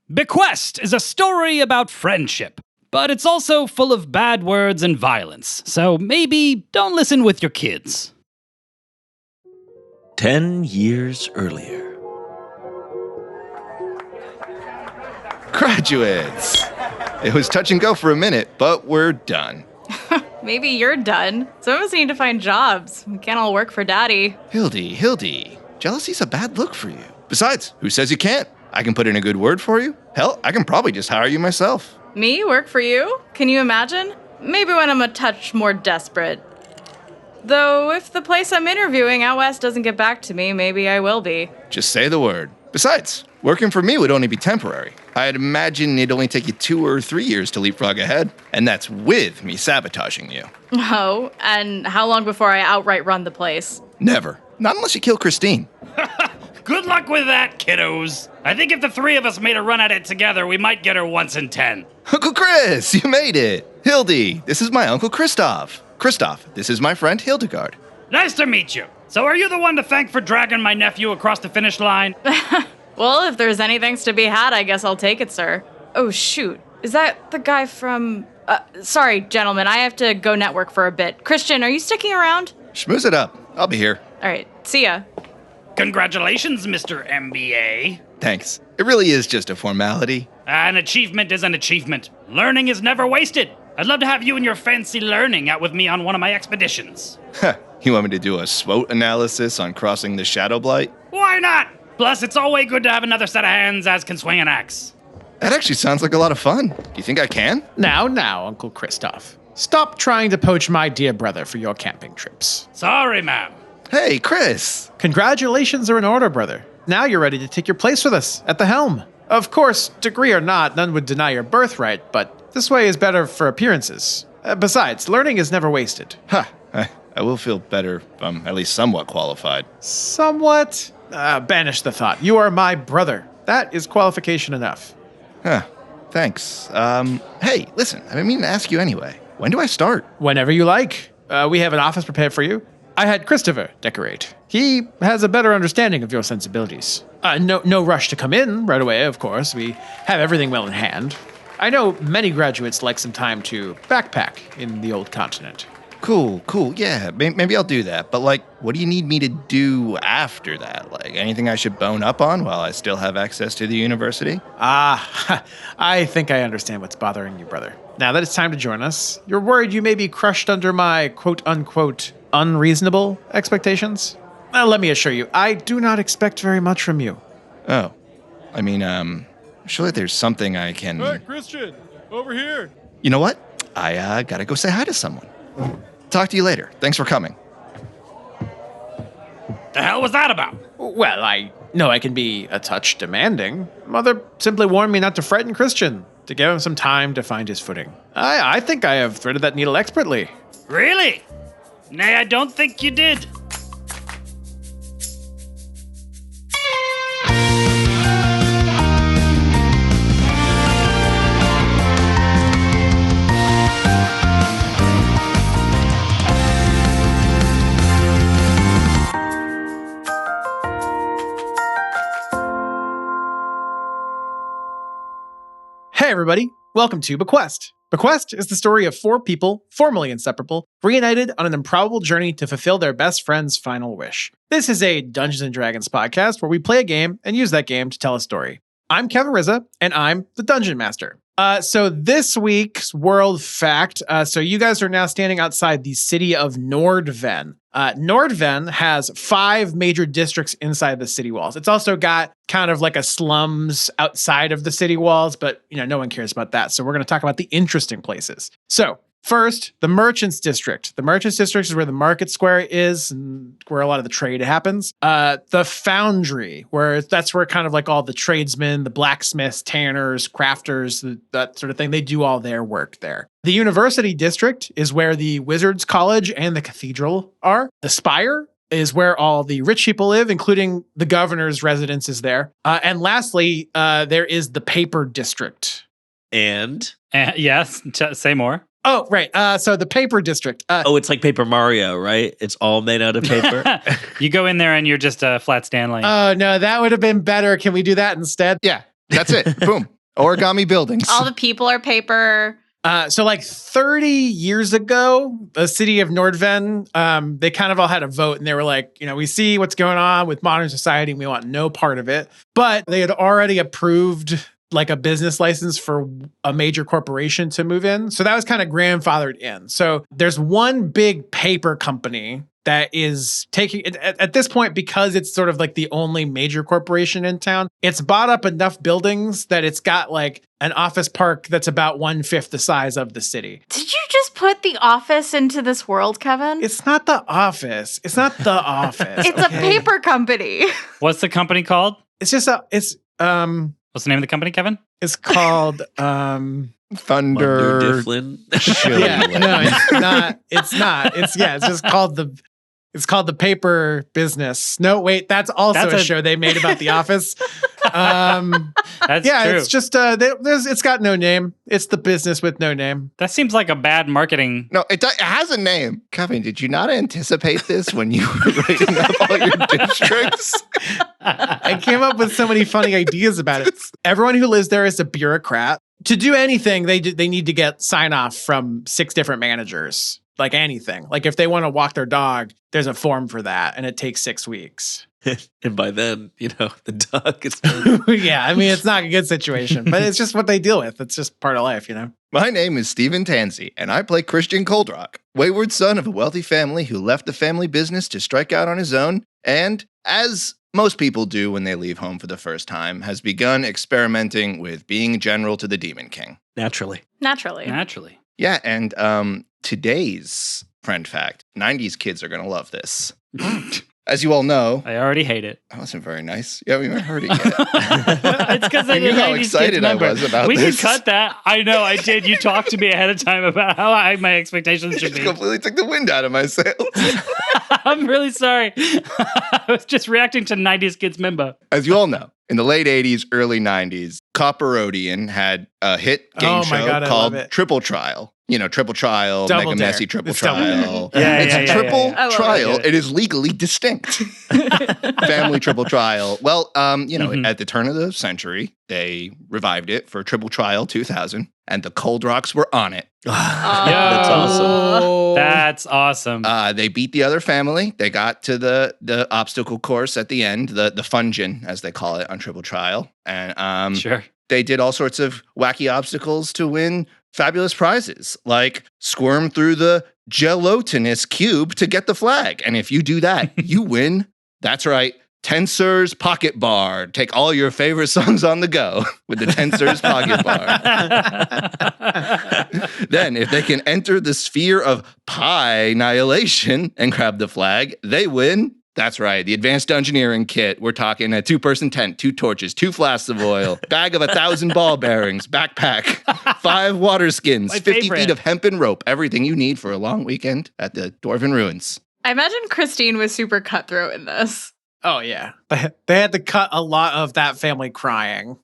BeQuest is a story about friendship, but it's also full of bad words and violence, so maybe don't listen with your kids. 10 years earlier. Graduates! It was touch and go for a minute, but we're done. Maybe you're done. Some of us need to find jobs. We can't all work for Daddy. Hildy, jealousy's a bad look for you. Besides, who says you can't? I can put in a good word for you. Hell, I can probably just hire you myself. Me? Work for you? Can you imagine? Maybe when I'm a touch more desperate. Though, if the place I'm interviewing out west doesn't get back to me, maybe I will be. Just say the word. Besides, working for me would only be temporary. I'd imagine it'd only take you 2 or 3 years to leapfrog ahead, and that's with me sabotaging you. Oh, and how long before I outright run the place? Never. Not unless you kill Christine. Good luck with that, kiddos. I think if the three of us made a run at it together, we might get her once in 10. Uncle Chris, you made it. Hildy, this is my Uncle Christoph. Christoph, this is my friend Hildegard. Nice to meet you. So are you the one to thank for dragging my nephew across the finish line? Well, if there's any thanks to be had, I guess I'll take it, sir. Oh, shoot. Is that the guy from... sorry, gentlemen, I have to go network for a bit. Christian, are you sticking around? Schmooze it up. I'll be here. All right, see ya. Congratulations, Mr. MBA. Thanks. It really is just a formality. An achievement is an achievement. Learning is never wasted. I'd love to have you and your fancy learning out with me on one of my expeditions. You want me to do a SWOT analysis on crossing the Shadow Blight? Why not? Plus, it's always good to have another set of hands as can swing an axe. That actually sounds like a lot of fun. Do you think I can? Now, Uncle Christoph. Stop trying to poach my dear brother for your camping trips. Sorry, ma'am. Hey, Chris. Congratulations are in order, brother. Now you're ready to take your place with us at the helm. Of course, degree or not, none would deny your birthright, but this way is better for appearances. Besides, learning is never wasted. I will feel better if I'm at least somewhat qualified. Somewhat? Banish the thought. You are my brother. That is qualification enough. Thanks. Hey, listen, I've been meaning to ask you anyway. When do I start? Whenever you like. We have an office prepared for you. I had Christopher decorate. He has a better understanding of your sensibilities. No rush to come in right away, of course. We have everything well in hand. I know many graduates like some time to backpack in the old continent. Cool. Yeah, maybe I'll do that. But, what do you need me to do after that? Anything I should bone up on while I still have access to the university? I think I understand what's bothering you, brother. Now that it's time to join us, you're worried you may be crushed under my quote-unquote unreasonable expectations? Let me assure you, I do not expect very much from you. Oh. Surely there's something I can... Hey, Christian, over here. You know what? I gotta go say hi to someone. Talk to you later. Thanks for coming. The hell was that about? Well, I know I can be a touch demanding. Mother simply warned me not to frighten Christian, to give him some time to find his footing. I think I have threaded that needle expertly. Really? Nay, I don't think you did. Hey everybody, welcome to BeQuest. BeQuest is the story of 4 people, formerly inseparable, reunited on an improbable journey to fulfill their best friend's final wish. This is a Dungeons & Dragons podcast where we play a game and use that game to tell a story. I'm Kevin Rizza, and I'm the Dungeon Master. So this week's world fact, so you guys are now standing outside the city of Nordven. Nordven has 5 major districts inside the city walls. It's also got kind of like a slums outside of the city walls, but no one cares about that. So we're going to talk about the interesting places. So first, the Merchants District. The Merchants District is where the market square is and where a lot of the trade happens. The Foundry, that's where kind of like all the tradesmen, the blacksmiths, tanners, crafters, that sort of thing, they do all their work there. The University District is where the Wizards College and the Cathedral are. The Spire is where all the rich people live, including the governor's residence is there. And lastly, there is the Paper District. And? Yes, say more. Oh, right. So the Paper District. It's like Paper Mario, right? It's all made out of paper. You go in there and you're just a flat Stanley. Oh, no, that would have been better. Can we do that instead? Yeah, that's it. Boom. Origami buildings. All the people are paper. So like 30 years ago, the city of Nordven, they kind of all had a vote and they were like, we see what's going on with modern society and we want no part of it. But they had already approved like a business license for a major corporation to move in. So that was kind of grandfathered in. So there's one big paper company that is taking at this point, because it's sort of like the only major corporation in town, it's bought up enough buildings that it's got like an office park that's about 1/5 the size of the city. Did you just put The Office into this world, Kevin? It's not the office. It's not the office. It's a paper company. What's the company called? It's just What's the name of the company, Kevin? it's called Thunder. Difflin. yeah, no, it's not. It's not. It's just called the paper business. No, wait, that's also That's a a- show they made about The Office. That's Yeah, true. it's just it's got no name. It's the business with no name. That seems like a bad marketing. No, it has a name. Kevin, did you not anticipate this when you were writing up all your districts? I came up with so many funny ideas about it. Everyone who lives there is a bureaucrat. To do anything, they need to get sign off from 6 different managers. Like anything. Like if they want to walk their dog, there's a form for that, and it takes 6 weeks. And by then, the dog is. Yeah, I mean, it's not a good situation, but it's just what they deal with. It's just part of life, My name is Stephen Tansey, and I play Christian Coldrock, wayward son of a wealthy family who left the family business to strike out on his own, and, as most people do when they leave home for the first time, has begun experimenting with being general to the Demon King. Naturally. Naturally. Yeah, and today's friend fact, 90s kids are going to love this. As you all know, I already hate it. that wasn't very nice. You haven't even heard it yet. It's because You knew how excited I was about we this. can cut that. I know, I did. You talked to me ahead of time about how high my expectations should Just be. completely took the wind out of my sails. I'm really sorry. I was just reacting to 90s Kids Member. As you all know, in the late 80s, early 90s, Copperodian had a hit game Oh my show God, I called love it. Triple Trial. Triple Trial, Double Mega Dare. Messy Triple It's Double Trial. Dare. Yeah, It's yeah, a yeah, triple yeah, yeah. I love trial. it. It is legally distinct. Family Triple Trial. Well, at the turn of the century, they revived it for Triple Trial 2000, and the Cold Rocks were on it. That's awesome. That's awesome. They beat the other family. They got to the obstacle course at the end, the Fungin, as they call it on Triple Trial. And Sure. they did all sorts of wacky obstacles to win fabulous prizes, like squirm through the gelatinous cube to get the flag. And if you do that, you win. That's right. Tensor's Pocket Bar. Take all your favorite songs on the go with the Tensor's Pocket Bar. Then, if they can enter the sphere of pie annihilation and grab the flag, they win. That's right. The advanced engineering kit. We're talking a 2-person tent, 2 torches, 2 flasks of oil, bag of 1,000 ball bearings, backpack, 5 water skins, My 50 favorite. feet of hempen rope. Everything you need for a long weekend at the Dwarven Ruins. I imagine Christine was super cutthroat in this. Oh, yeah. They had to cut a lot of that family crying.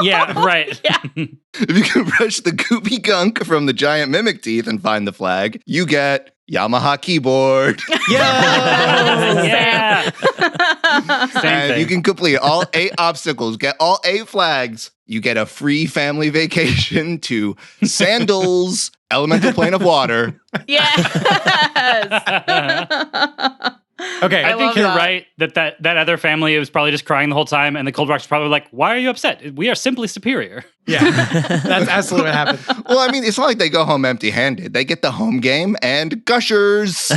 Yeah, right. If you can brush the goopy gunk from the giant mimic teeth and find the flag, you get Yamaha keyboard. Yeah. Same And thing. you can complete all 8 obstacles, get all 8 flags. You get a free family vacation to Sandals, Elemental Plane of Water. Yes. Okay. I think love you're that. right that other family was probably just crying the whole time, and the Cold Rocks were probably like, "Why are you upset? We are simply superior." Yeah. That's absolutely what happened. Well, I mean, it's not like they go home empty-handed. They get the home game and gushers.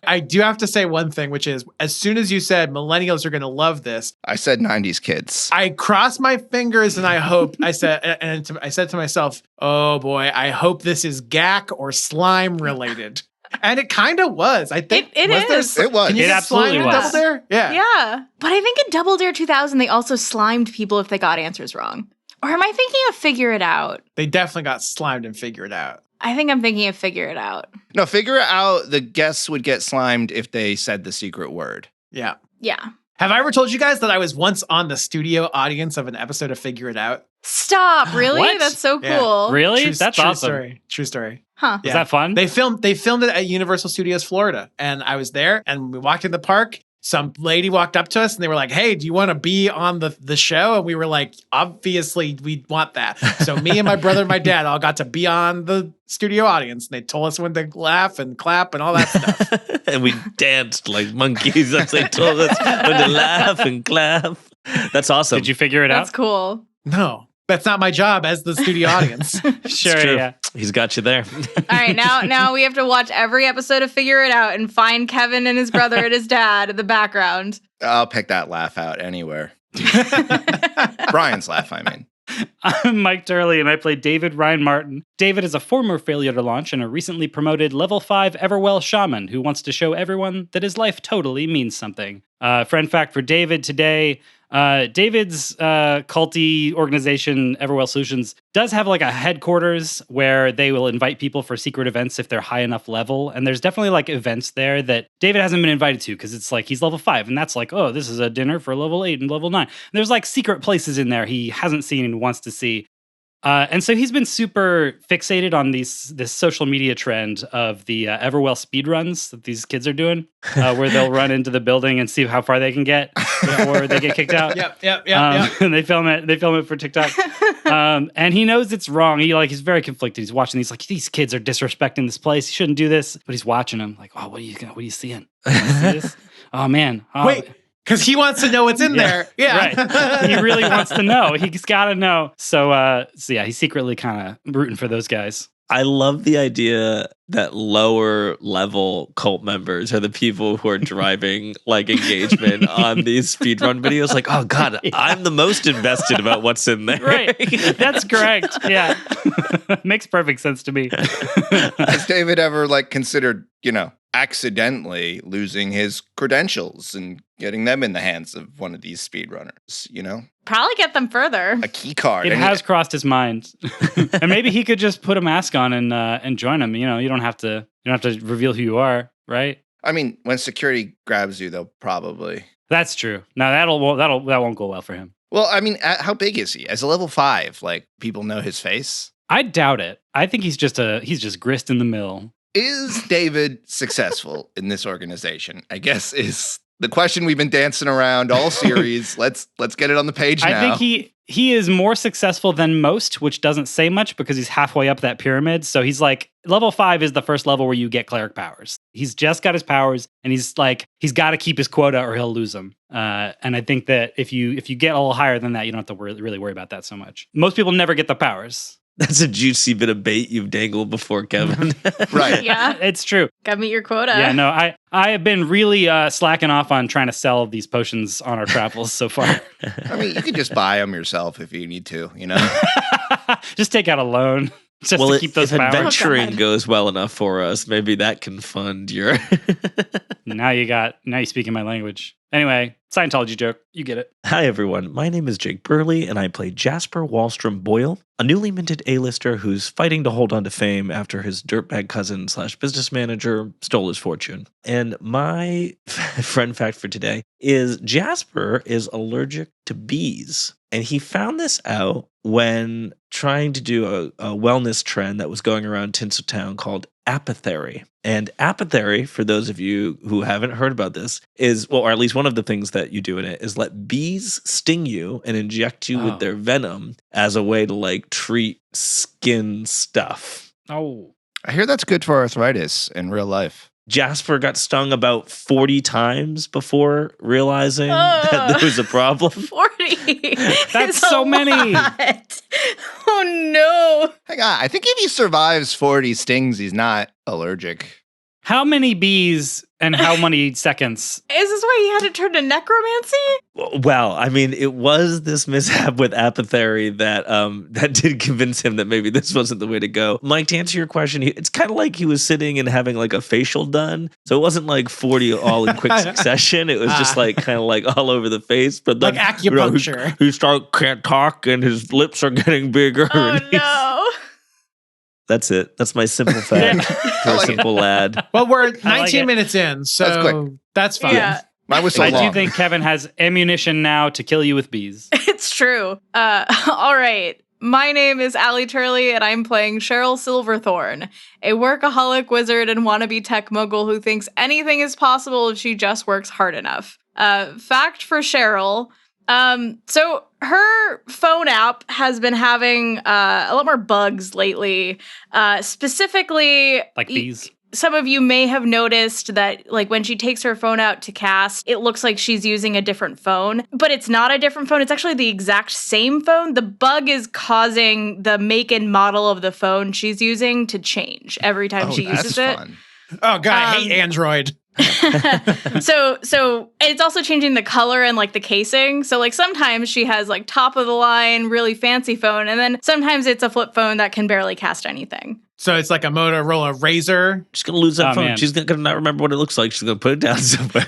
I do have to say one thing, which is as soon as you said millennials are going to love this, I said 90s kids. I crossed my fingers and I hope I said to myself, "Oh boy, I hope this is GAC or slime related." And it kind of was. I think It is. It was. Can you It get absolutely slime in was. Double Dare? Yeah. Yeah. But I think in Double Dare 2000, they also slimed people if they got answers wrong. Or am I thinking of Figure It Out? They definitely got slimed and figured out. I think I'm thinking of Figure It Out. No, figure out the guests would get slimed if they said the secret word. Yeah. Yeah. Have I ever told you guys that I was once on the studio audience of an episode of Figure It Out? Stop. Really? What? That's so Yeah. cool. Really? True, That's true awesome. Story. True story. Huh. Is that fun? They filmed it at Universal Studios Florida, and I was there, and we walked in the park, some lady walked up to us and they were like, hey, do you want to be on the show? And we were like, obviously we want that. So me and my brother and my dad all got to be on the studio audience, and they told us when to laugh and clap and all that stuff. And we danced like monkeys as they told us when to laugh and clap. That's awesome. Did you figure it That's out? cool. No, that's not my job as the studio audience. Sure, It's true. yeah. He's got you there. All right, now we have to watch every episode of Figure It Out and find Kevin and his brother and his dad in the background. I'll pick that laugh out anywhere. Brian's laugh, I mean. I'm Mike Turley, and I play David Ryan Martin. David is a former failure to launch and a recently promoted level 5 Everwell shaman who wants to show everyone that his life totally means something. Friend fact for David today, David's culty organization, Everwell Solutions, does have like a headquarters where they will invite people for secret events if they're high enough level. And there's definitely like events there that David hasn't been invited to because it's like he's level 5. And that's like, oh, this is a dinner for level 8 and level 9. And there's like secret places in there he hasn't seen and wants to see. And so he's been super fixated on this social media trend of the Everwell speedruns that these kids are doing, where they'll run into the building and see how far they can get before they get kicked out. Yep. And they film it for TikTok. And he knows it's wrong. He's very conflicted. He's watching these like these kids are disrespecting this place. He shouldn't do this, but he's watching them like, oh, what are you seeing? You see this? Oh man. Oh. Wait. Because he wants to know what's in there. Yeah. Right. He really wants to know. He's got to know. So yeah, he's secretly kind of rooting for those guys. I love the idea that lower level cult members are the people who are driving like engagement on these speedrun videos. Like, oh God, yeah. I'm the most invested about what's in there. Right. That's correct. Yeah. Makes perfect sense to me. Has David ever like considered, accidentally losing his credentials and getting them in the hands of one of these speedrunners, Probably get them further. A key card. It has crossed his mind. And maybe he could just put a mask on and join him. You don't have to reveal who you are, right? I mean, when security grabs you, they'll probably. That true. Now that won't go well for him. Well, I mean, how big is he? As a level 5, like people know his face? I doubt it. I think he's just grist in the mill. Is David successful in this organization? I guess is the question we've been dancing around all series. Let's get it on the page now. I think he is more successful than most, which doesn't say much because he's halfway up that pyramid. So he's like, level 5 is the first level where you get cleric powers. He's just got his powers, and he's got to keep his quota or he'll lose them. And I think that if you get a little higher than that, you don't have to really worry about that so much. Most people never get the powers. That's a juicy bit of bait you've dangled before, Kevin. Right. Yeah. It's true. Gotta meet your quota. Yeah, no, I have been really slacking off on trying to sell these potions on our travels so far. I mean, you could just buy them yourself if you need to, Just take out a loan just to keep those if powers. adventuring goes well enough for us, maybe that can fund your... Now you speaking my language. Anyway, Scientology joke. You get it. Hi, everyone. My name is Jake Burley, and I play Jasper Wallstrom Boyle, a newly minted A-lister who's fighting to hold on to fame after his dirtbag cousin / business manager stole his fortune. And my friend fact for today is Jasper is allergic to bees. And he found this out when trying to do a wellness trend that was going around Tinseltown called apothecary. And apothecary, for those of you who haven't heard about this, is, well, or at least one of the things that you do in it is let bees sting you and inject you with their venom as a way to like treat skin stuff. Oh. I hear that's good for arthritis in real life. Jasper got stung about 40 times before realizing that there was a problem. 40. That's so many. Oh no. Hang on. I think if he survives 40 stings, he's not allergic. How many bees and how many seconds? Is this why he had to turn to necromancy? Well, I mean, it was this mishap with apothecary that that did convince him that maybe this wasn't the way to go. Mike, to answer your question, it's kind of like he was sitting and having like a facial done. So it wasn't like 40 all in quick succession. It was just like kind of like all over the face. But then, like acupuncture. He can't talk and his lips are getting bigger. Oh no. That's it. That's my simple fact for a simple lad. Well, we're 19 minutes in, so That's quick. That's fine. Yeah. Mine was so I long. do think Kevin has ammunition now to kill you with bees. It's true. All right. My name is Allie Turley, and I'm playing Cheryl Silverthorne, a workaholic wizard and wannabe tech mogul who thinks anything is possible if she just works hard enough. Fact for Cheryl. So her phone app has been having a lot more bugs lately. Specifically, Like bees. Some of you may have noticed that, like, when she takes her phone out to cast, it looks like she's using a different phone, but it's not a different phone. It's actually the exact same phone. The bug is causing the make and model of the phone she's using to change every time she uses it. Fun. Oh, God, I hate Android. So it's also changing the color and like the casing. So like sometimes she has like top of the line, really fancy phone, and then sometimes it's a flip phone that can barely cast anything. So it's like a Motorola Razr. She's going to lose that phone. Man. She's going to not remember what it looks like. She's going to put it down somewhere.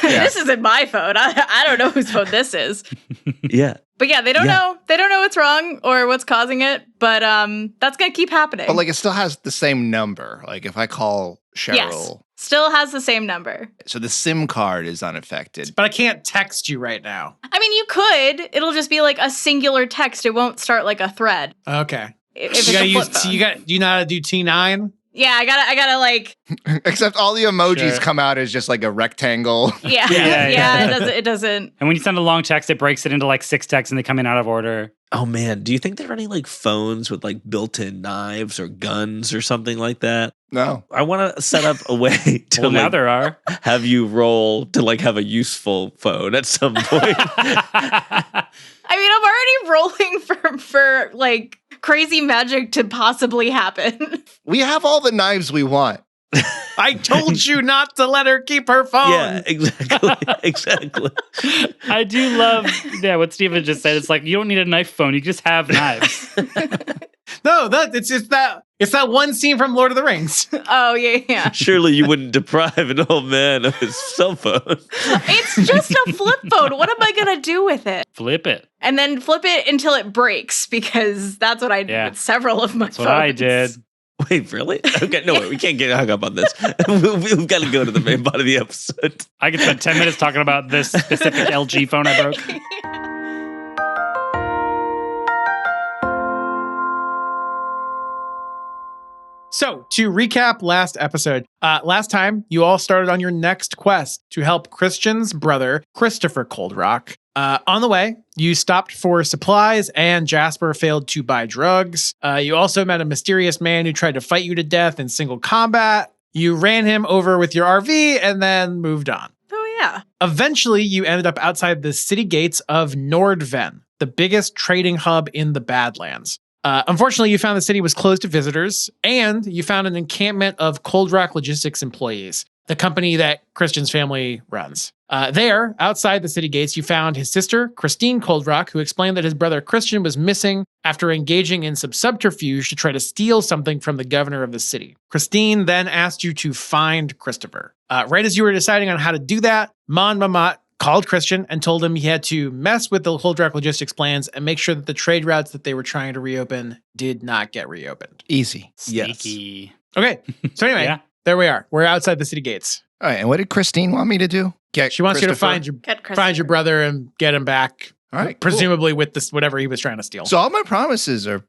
This isn't my phone. I don't know whose phone this is. Yeah. But yeah, they don't know. They don't know what's wrong or what's causing it. But that's gonna keep happening. But like, it still has the same number. Like, if I call Cheryl, yes, still has the same number. so the SIM card is unaffected. But I can't text you right now. I mean, you could. It'll just be like a singular text. It won't start like a thread. Okay. If it's You gotta a flip use. phone. Do you know how to do T9? Yeah, I gotta like. Except all the emojis Sure. come out as just like a rectangle. Yeah, Yeah. It doesn't. And when you send a long text, it breaks it into like 6 texts and they come in out of order. Oh, man. Do you think they're running like phones with like built-in knives or guns or something like that? No. I want to set up a way to Well, now like, there are. have you roll to like have a useful phone at some point. I mean, I'm already rolling for like crazy magic to possibly happen. We have all the knives we want. I told you not to let her keep her phone. Yeah, exactly. Exactly. I do love what Stephen just said. It's like, you don't need a knife phone. You just have knives. No, it's that one scene from Lord of the Rings. Oh, yeah. Surely you wouldn't deprive an old man of his cell phone. It's just a flip phone. What am I going to do with it? Flip it. And then flip it until it breaks, because that's what I did with several of my That's phones. what I did. Wait, really? Okay, no, wait, we can't get hung up on this. We've got to go to the main part of the episode. I could spend 10 minutes talking about this specific LG phone I broke. So, to recap last episode, last time you all started on your next quest to help Christian's brother, Christopher Coldrock. On the way, you stopped for supplies and Jasper failed to buy drugs. You also met a mysterious man who tried to fight you to death in single combat. You ran him over with your RV and then moved on. Oh, yeah. Eventually, you ended up outside the city gates of Nordven, the biggest trading hub in the Badlands. Unfortunately, you found the city was closed to visitors, and you found an encampment of Coldrock Logistics employees, the company that Christian's family runs. There, outside the city gates, you found his sister, Christine Coldrock, who explained that his brother Christian was missing after engaging in some subterfuge to try to steal something from the governor of the city. Christine then asked you to find Christopher. Right as you were deciding on how to do that, Mon Mamat called Christian and told him he had to mess with the Coldrock Logistics plans and make sure that the trade routes that they were trying to reopen did not get reopened. Easy. Sneaky. Okay, so anyway, Yeah. there we are. We're outside the city gates. All right. And what did Christine want me to do? Get She wants you to Christopher? find your brother and get him back. All right, cool. Presumably with this whatever he was trying to steal. So all my promises are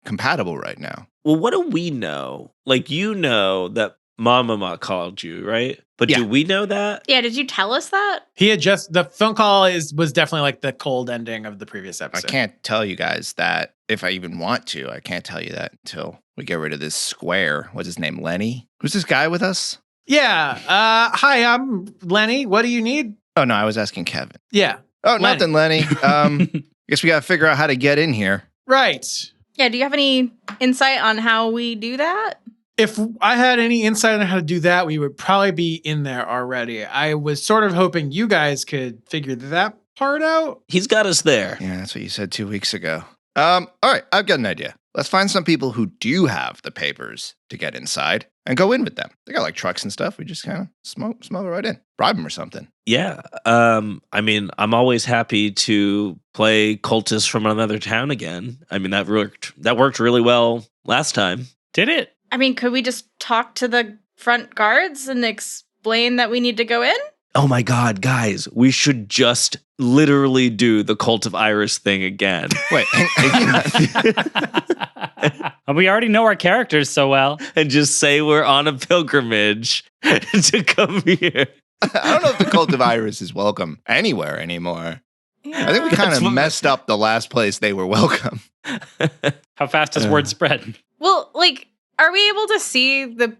compatible right now. Well, what do we know? Like, you know that Mama called you, right? But Yeah. do we know that? Yeah, did you tell us that? He had just the phone call was definitely like the cold ending of the previous I episode. can't tell you guys that if I even want to. I can't tell you that until we get rid of this square. What's his name? Lenny? Who's this guy with us? Yeah. Hi, I'm Lenny. What do you need? Oh, no, I was asking Kevin. Yeah. Oh, Lenny. nothing, Lenny. Guess we got to figure out how to get in here. Right. Yeah, do you have any insight on how we do that? If I had any insight on how to do that, we would probably be in there already. I was sort of hoping you guys could figure that part out. He's got us there. Yeah, that's what you said 2 weeks ago. All right, I've got an idea. Let's find some people who do have the papers to get inside and go in with them. They got like trucks and stuff. We just kind of smuggle right in, bribe them or something. Yeah. I mean, I'm always happy to play cultists from another town again. I mean, that worked really well last time. Did it? I mean, could we just talk to the front guards and explain that we need to go in? Oh my God, guys, we should just literally do the Cult of Iris thing again. Wait, We already know our characters so well. And just say we're on a pilgrimage to come here. I don't know if the Cult of Iris is welcome anywhere anymore. I think we kind That's of what- messed up the last place they were welcome. How fast does word spread? Well, like, are we able to see the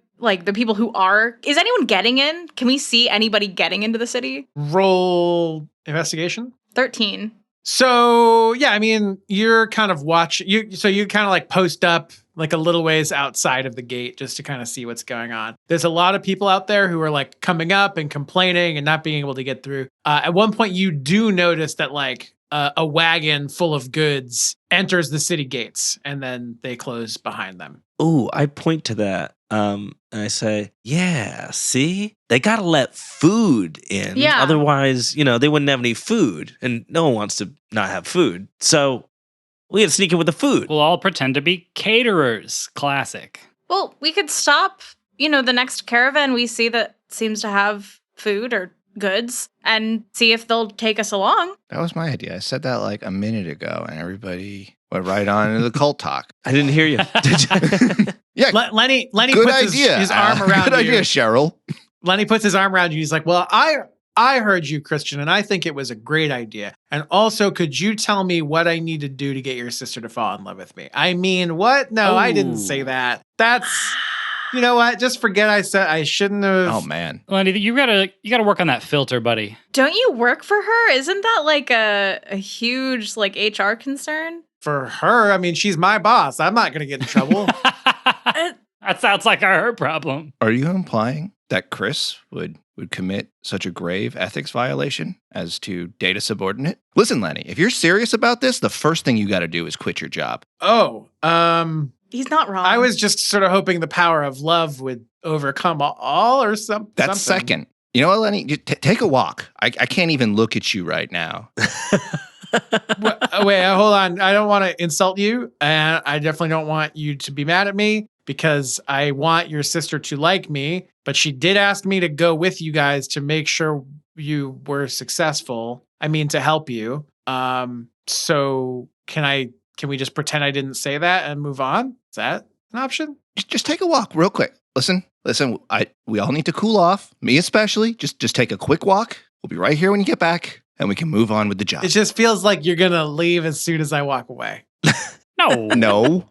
people who are? Is anyone getting in? Can we see anybody getting into the city? Roll investigation. 13. So yeah, I mean, you're kind of so you kind of like post up like a little ways outside of the gate just to kind of see what's going on. There's a lot of people out there who are like coming up and complaining and not being able to get through. At one point, you do notice that like a wagon full of goods enters the city gates and then they close behind them. Ooh, I point to that. And I say, yeah, see? They gotta let food in. Yeah. Otherwise, they wouldn't have any food. And no one wants to not have food. So we gotta sneak in with the food. We'll all pretend to be caterers. Classic. Well, we could stop, the next caravan we see that seems to have food or goods and see if they'll take us along. That was my idea. I said that like a minute ago, and everybody went right on into the cult talk. I didn't hear you. Yeah, Lenny good puts idea. his arm around good you. idea, Cheryl. Lenny puts his arm around you. He's like, well, I heard you, Christian, and I think it was a great idea. And also, could you tell me what I need to do to get your sister to fall in love with me? I mean, what? No, I didn't say that. That's, you know what? Just forget I said I shouldn't have. Oh man, Lenny, you gotta work on that filter, buddy. Don't you work for her? Isn't that like a huge like HR concern? For her, I mean, she's my boss. I'm not going to get in trouble. That sounds like her problem. are you implying that Chris would commit such a grave ethics violation as to date a subordinate? Listen, Lenny, if you're serious about this, the first thing you got to do is quit your job. Oh, He's not wrong. I was just sort of hoping the power of love would overcome all or something. That's second. You know what, Lenny? Take a walk. I can't even look at you right now. Wait, hold on. I don't want to insult you, and I definitely don't want you to be mad at me because I want your sister to like me. But she did ask me to go with you guys to make sure you were successful. I mean, to help you. So can we just pretend I didn't say that and move on? Is that an option? Just take a walk real quick. Listen. We all need to cool off. Me especially. Just take a quick walk. We'll be right here when you get back, and we can move on with the job. It just feels like you're gonna leave as soon as I walk away. No. No.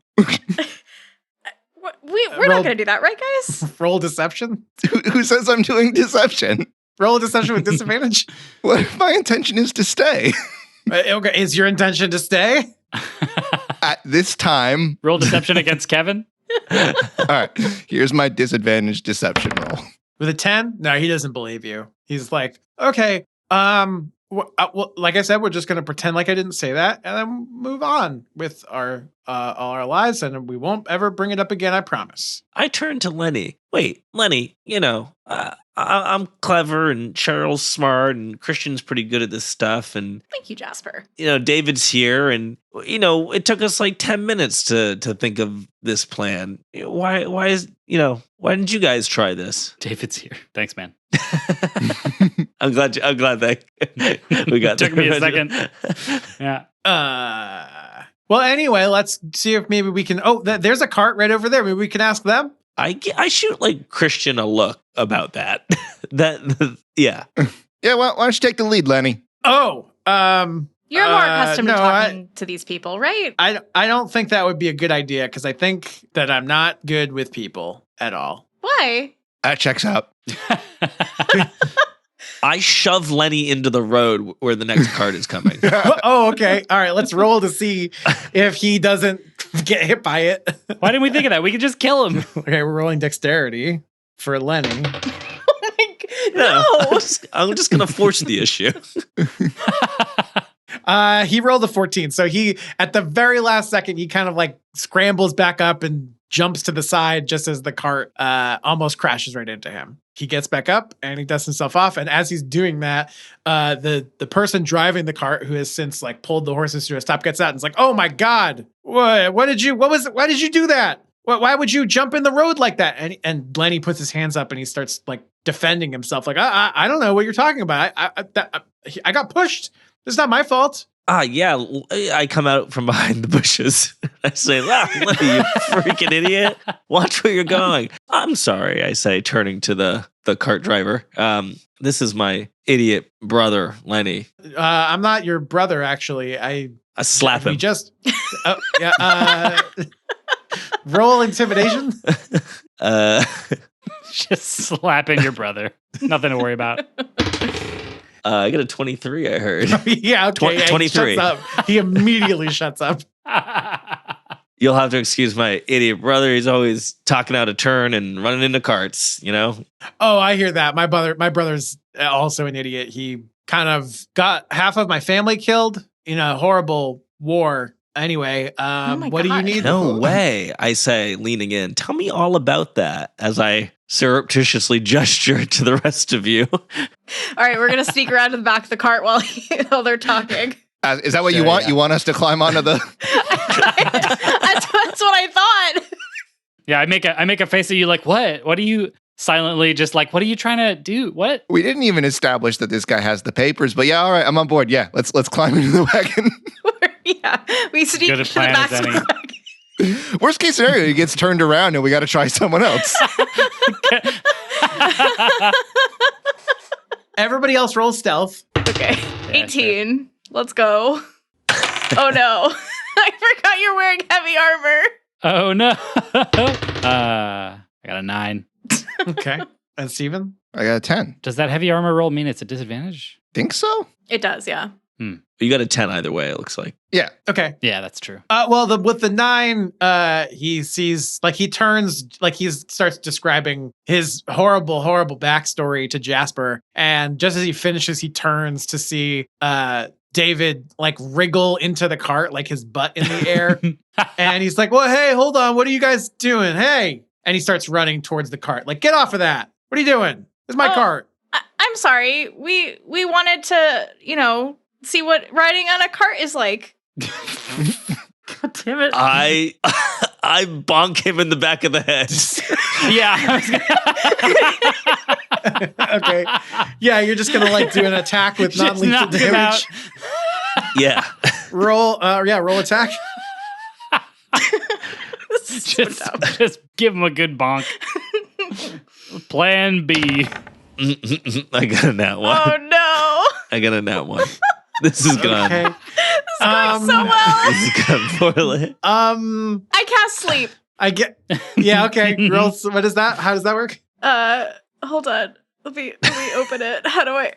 We're not going to do that, right, guys? Roll deception. Who says I'm doing deception? Roll deception with disadvantage. What if my intention is to stay? Okay, is your intention to stay? At this time. Roll deception against Kevin. All right. Here's my disadvantage deception roll. With a 10? No, he doesn't believe you. He's like, okay, well, like I said, we're just going to pretend like I didn't say that and then move on with all our lives, and we won't ever bring it up again, I promise. I turn to Lenny. Wait, Lenny, I'm clever and Cheryl's smart and Christian's pretty good at this stuff. And, Thank you, Jasper. David's here. And, it took us like 10 minutes to think of this plan. Why didn't you guys try this? David's here. Thanks, man. I'm glad that we got Took me a second. Yeah. Well, anyway, let's see if maybe we can. Oh, there's a cart right over there. Maybe we can ask them. I shoot like Christian a look about that. Yeah. Yeah, why don't you take the lead, Lenny? Oh, You're more accustomed to no, talking to these people, right? I don't think that would be a good idea because I think that I'm not good with people at all. Why? That checks out. I shove Lenny into the road where the next cart is coming. Oh, okay. All right, let's roll to see if he doesn't get hit by it. Why didn't we think of that? We could just kill him. Okay, we're rolling dexterity for Lenny. Oh my no. I'm just going to force the issue. He rolled a 14. So he, at the very last second, he kind of like scrambles back up and jumps to the side just as the cart almost crashes right into him. He gets back up and he dusts himself off. And as he's doing that, the person driving the cart, who has since like pulled the horses to a stop, gets out and is like, "Oh my God, why did you do that? Why would you jump in the road like that?" And Lenny puts his hands up and he starts like defending himself. Like, I don't know what you're talking about. I got pushed. It's not my fault. Yeah. I come out from behind the bushes. I say, Lenny, you freaking idiot. Watch where you're going. I'm sorry, I say, turning to the cart driver. This is my idiot brother, Lenny. I'm not your brother, actually. I slap him. We just... roll intimidation. Just slapping your brother. Nothing to worry about. I got a 23, I heard. Yeah, okay. 23. He shuts up. He immediately shuts up. You'll have to excuse my idiot brother. He's always talking out of turn and running into carts, you know? Oh, I hear that. My brother's also an idiot. He kind of got half of my family killed in a horrible war. Anyway, what do you need? No way, I say, leaning in. Tell me all about that as I surreptitiously gesture to the rest of you. All right, we're going to sneak around to the back of the cart while they're talking. Is that what you want? Yeah. You want us to climb onto the... That's what I thought. Yeah, I make a face at you like, what? What are you... Silently, just like, what are you trying to do? What? We didn't even establish that this guy has the papers, but yeah, all right, I'm on board. Yeah, let's climb into the wagon. Yeah, we sneak to the back of the wagon. Worst case scenario, he gets turned around and we got to try someone else. Everybody else roll stealth. Okay, 18. Let's go. Oh no, I forgot you're wearing heavy armor. Oh no. I got a 9. Okay. And Stephen? I got a 10. Does that heavy armor roll mean it's a disadvantage? Think so? It does, yeah. You got a 10 either way, it looks like. Yeah. Okay. Yeah, that's true. Well, with the 9, he sees, like, he turns, like, he starts describing his horrible, horrible backstory to Jasper. And just as he finishes, he turns to see David, like, wriggle into the cart, like his butt in the air. And he's like, well, hey, hold on. What are you guys doing? Hey. And he starts running towards the cart. Like, get off of that. What are you doing? This is my cart. I'm sorry. We wanted to, see what riding on a cart is like. God damn it. I bonk him in the back of the head. Yeah. Okay. Yeah, you're just gonna like do an attack with non-lethal damage. Yeah. Roll attack. Just give him a good bonk. Plan B. I got a nat 1. Oh no. I got a nat 1. This is gone. Okay. This is going so well. This is gone poorly. I cast sleep. I get. Yeah. Okay. Roll. What is that? How does that work? Hold on. Let me open it. How do I?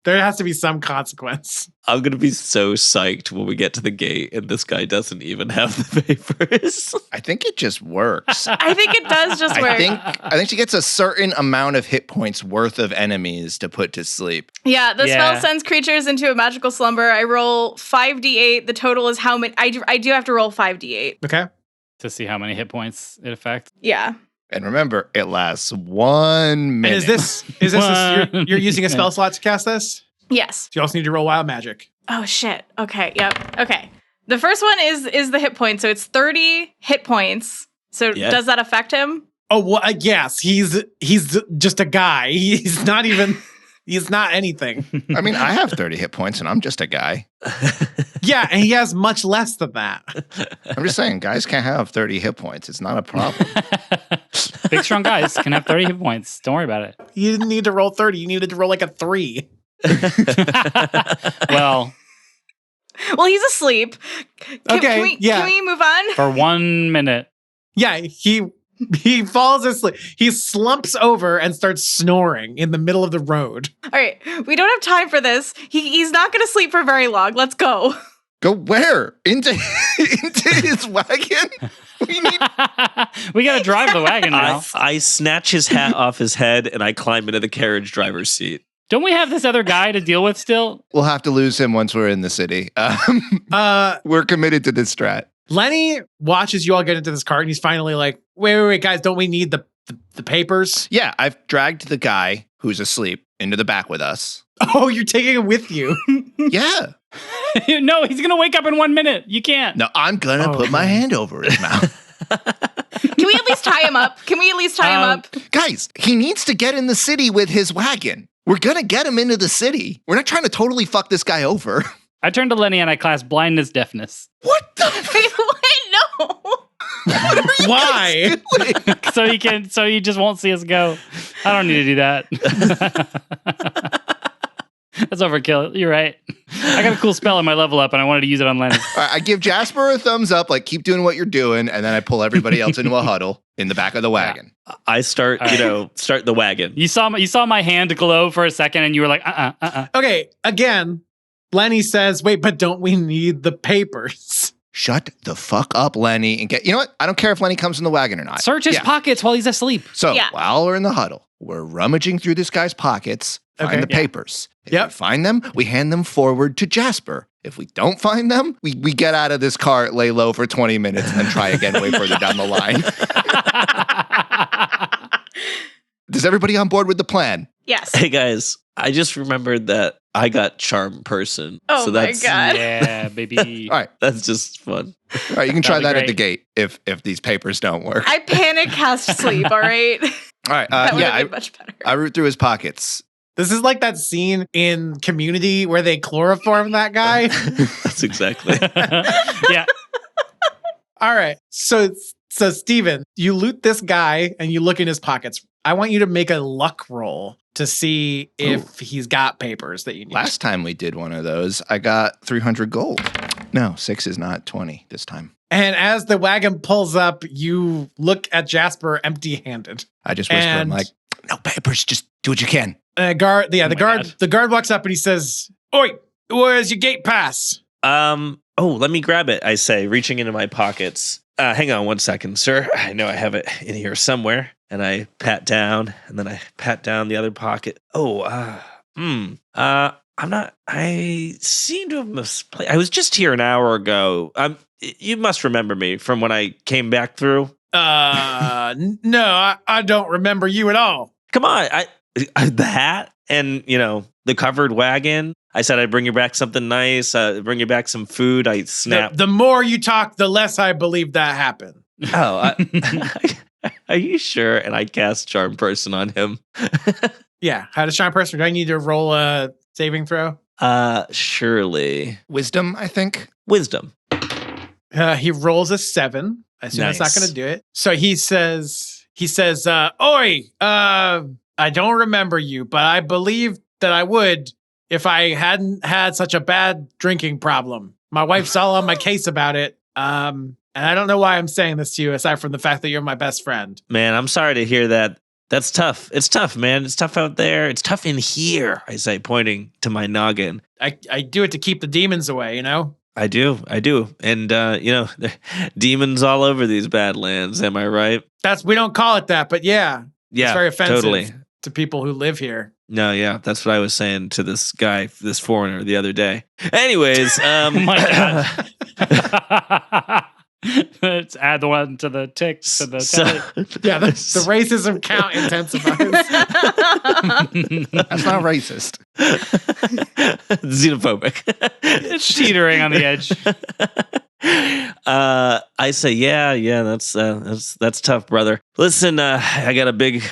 There has to be some consequence. I'm going to be so psyched when we get to the gate and this guy doesn't even have the papers. I think it just works. I think it does just work. I think she gets a certain amount of hit points worth of enemies to put to sleep. Yeah, the spell sends creatures into a magical slumber. I roll 5d8. The total is how many? I do have to roll 5d8. Okay. To see how many hit points it affects. Yeah. And remember, it lasts 1 minute. And is this you're using a spell slot to cast this? Yes. You also need to roll wild magic. Oh shit. Okay. Yep. Okay. The first one is the hit point, so it's 30 hit points. So does that affect him? Oh well, yes. He's just a guy. He's not even. He's not anything. I mean, I have 30 hit points, and I'm just a guy. Yeah, and he has much less than that. I'm just saying, guys can't have 30 hit points. It's not a problem. Big, strong guys can have 30 hit points. Don't worry about it. You didn't need to roll 30. You needed to roll like a 3. Well, he's asleep. Can we move on? For 1 minute. Yeah, he falls asleep. He slumps over and starts snoring in the middle of the road. All right, we don't have time for this. He's not going to sleep for very long. Let's go. Go where? Into his wagon? We got to drive the wagon now. I snatch his hat off his head and I climb into the carriage driver's seat. Don't we have this other guy to deal with still? We'll have to lose him once we're in the city. We're committed to this strat. Lenny watches you all get into this cart and he's finally like, wait, guys, don't we need the papers? Yeah, I've dragged the guy who's asleep into the back with us. Oh, you're taking it with you? Yeah. No, he's going to wake up in 1 minute. You can't. No, I'm going to put my hand over his mouth. Can we at least tie him up? Guys, he needs to get in the city with his wagon. We're going to get him into the city. We're not trying to totally fuck this guy over. I turn to Lenny and I cast blindness deafness. What the? Wait, no. Why? So he just won't see us go. I don't need to do that. That's overkill. You're right. I got a cool spell on my level up and I wanted to use it on Lenny. All right, I give Jasper a thumbs up, like keep doing what you're doing, and then I pull everybody else into a huddle in the back of the wagon. I start, start the wagon. You saw my hand glow for a second and you were like, Okay, again, Lenny says, wait, but don't we need the papers? Shut the fuck up, Lenny, and get. You know what? I don't care if Lenny comes in the wagon or not. Search his pockets while he's asleep. So while we're in the huddle, we're rummaging through this guy's pockets, find the papers. If we find them, we hand them forward to Jasper. If we don't find them, we get out of this car, lay low for 20 minutes, and then try again way further down the line. Is everybody on board with the plan? Yes. Hey guys, I just remembered that I got charm person. Oh my God. Yeah, baby. All right. That's just fun. All right, you can try that at the gate if these papers don't work. I panic cast sleep, all right? All right. That would have been much better. I root through his pockets. This is like that scene in Community where they chloroform that guy. That's exactly. Yeah. All right. So Stephen, you loot this guy and you look in his pockets. I want you to make a luck roll to see if he's got papers that you need. Last time we did one of those, I got 300 gold. No, 6 is not 20 this time. And as the wagon pulls up, you look at Jasper empty-handed. I just whisper, I'm like, no papers, just do what you can. The guard walks up and he says, "Oi, where's your gate pass?" Let me grab it, I say, reaching into my pockets. Hang on 1 second, sir. I know I have it in here somewhere. And I pat down, and then I pat down the other pocket. I seem to have misplaced. I was just here an hour ago. You must remember me from when I came back through. No, I don't remember you at all. Come on, the hat and, the covered wagon. I said I'd bring you back something nice, bring you back some food. I snapped. The more you talk, the less I believe that happened. Oh, are you sure? And I cast Charm Person on him. Yeah. How does Charm Person? Do I need to roll a saving throw? Surely. Wisdom, I think. Wisdom. He rolls a 7. I assume that's not going to do it. So he says, "Oi, I don't remember you, but I believe that I would if I hadn't had such a bad drinking problem. My wife's all on my case about it. And I don't know why I'm saying this to you, aside from the fact that you're my best friend." Man, I'm sorry to hear that. That's tough. It's tough, man. It's tough out there. It's tough in here, I say, pointing to my noggin. I do it to keep the demons away, I do. And, demons all over these Badlands. Am I right? We don't call it that, but yeah. Yeah, it's very offensive totally. To people who live here. No, yeah, that's what I was saying to this guy, this foreigner, the other day. Anyways, Oh my God. Let's add the one to the tick to the tally. Yeah, the racism count intensifies. That's not racist. Xenophobic. It's teetering on the edge. I say, yeah, that's tough, brother. Listen, I got a big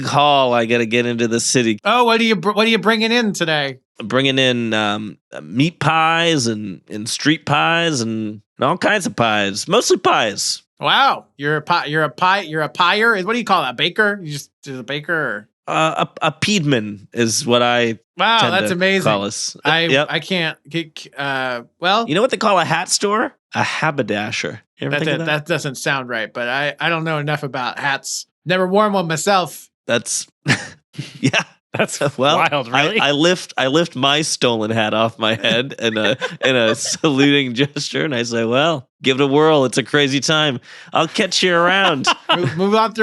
haul. I got to get into the city. Oh, what are you bringing in today? Bringing in meat pies and street pies and all kinds of pies, mostly pies. Wow, you're a pier. What do you call that? Baker? You just a baker? Or? A peedman is what I. Wow, tend that's to amazing. Call us. I can't. Well, you know what they call a hat store? A haberdasher. You ever think of that? That doesn't sound right, but I don't know enough about hats. Never worn one myself. That's yeah. That's wild, really. I lift my stolen hat off my head in a saluting gesture, and I say, "Well, give it a whirl. It's a crazy time. I'll catch you around." Moving on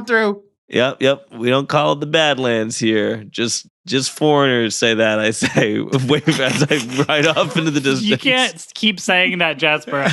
through. Yep. We don't call it the Badlands here. Just foreigners say that. I say, wave as I ride off into the distance. You can't keep saying that, Jasper.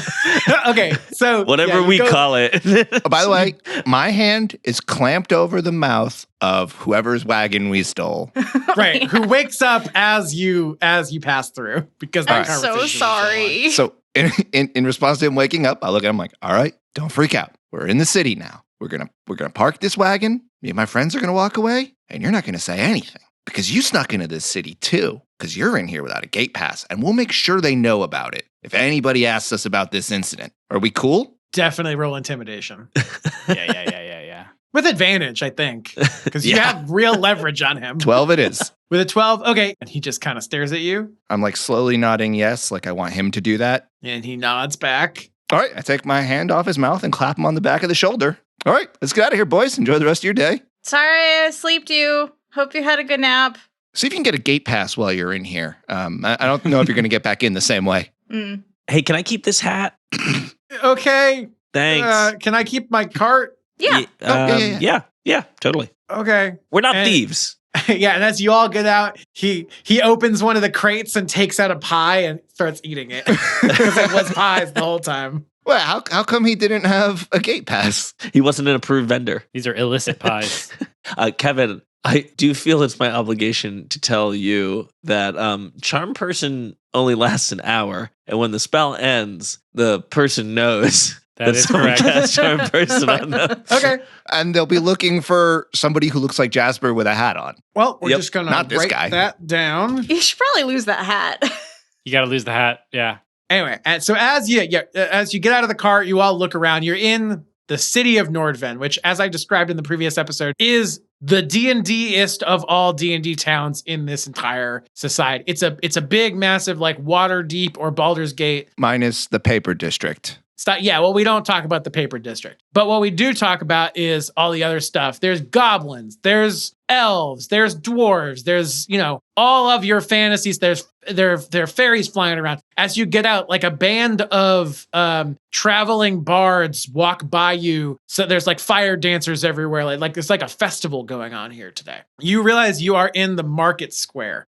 Okay, so whatever we call it. Oh, by the way, my hand is clamped over the mouth of whoever's wagon we stole. Right, who wakes up as you pass through because I'm so sorry. So in response to him waking up, I look at him like, all right, don't freak out. we're in the city now. We're gonna park this wagon. Me and my friends are gonna walk away, and you're not gonna say anything because you snuck into this city too. Because you're in here without a gate pass, and we'll make sure they know about it if anybody asks us about this incident. Are we cool? Definitely roll intimidation. Yeah. With advantage, I think, because you have real leverage on him. 12 it is. With a 12, okay. And he just kind of stares at you. I'm like slowly nodding yes, like I want him to do that. And he nods back. All right, I take my hand off his mouth and clap him on the back of the shoulder. All right, let's get out of here, boys. Enjoy the rest of your day. Sorry I sleeped you. Hope you had a good nap. See if you can get a gate pass while you're in here. I don't know if you're going to get back in the same way. Mm. Hey, can I keep this hat? Okay. Thanks. Can I keep my cart? Yeah. Yeah, totally. Okay. We're not And- thieves. Yeah, and as you all get out, he opens one of the crates and takes out a pie and starts eating it. Because it was pies the whole time. Well, how come he didn't have a gate pass? He wasn't an approved vendor. These are illicit pies. Kevin, I do feel it's my obligation to tell you that Charm Person only lasts an hour. And when the spell ends, the person knows That is someone correct. cast Charm Person on them. Okay. And they'll be looking for somebody who looks like Jasper with a hat on. Well, we're Yep. just going Not to this write guy. that down. You should probably lose that hat. You got to lose the hat. Yeah. Anyway, and so as you get out of the cart, you all look around. You're in the city of Nordven, which, as I described in the previous episode, is the D&D-ist of all D&D towns in this entire society. It's a big, massive, like Waterdeep or Baldur's Gate. Minus the paper district. Yeah, well, we don't talk about the paper district. But what we do talk about is all the other stuff. There's goblins, there's elves, there's dwarves, there's, all of your fantasies. There are fairies flying around. As you get out, like a band of traveling bards walk by you. So there's like fire dancers everywhere. Like it's like a festival going on here today. You realize you are in the market square,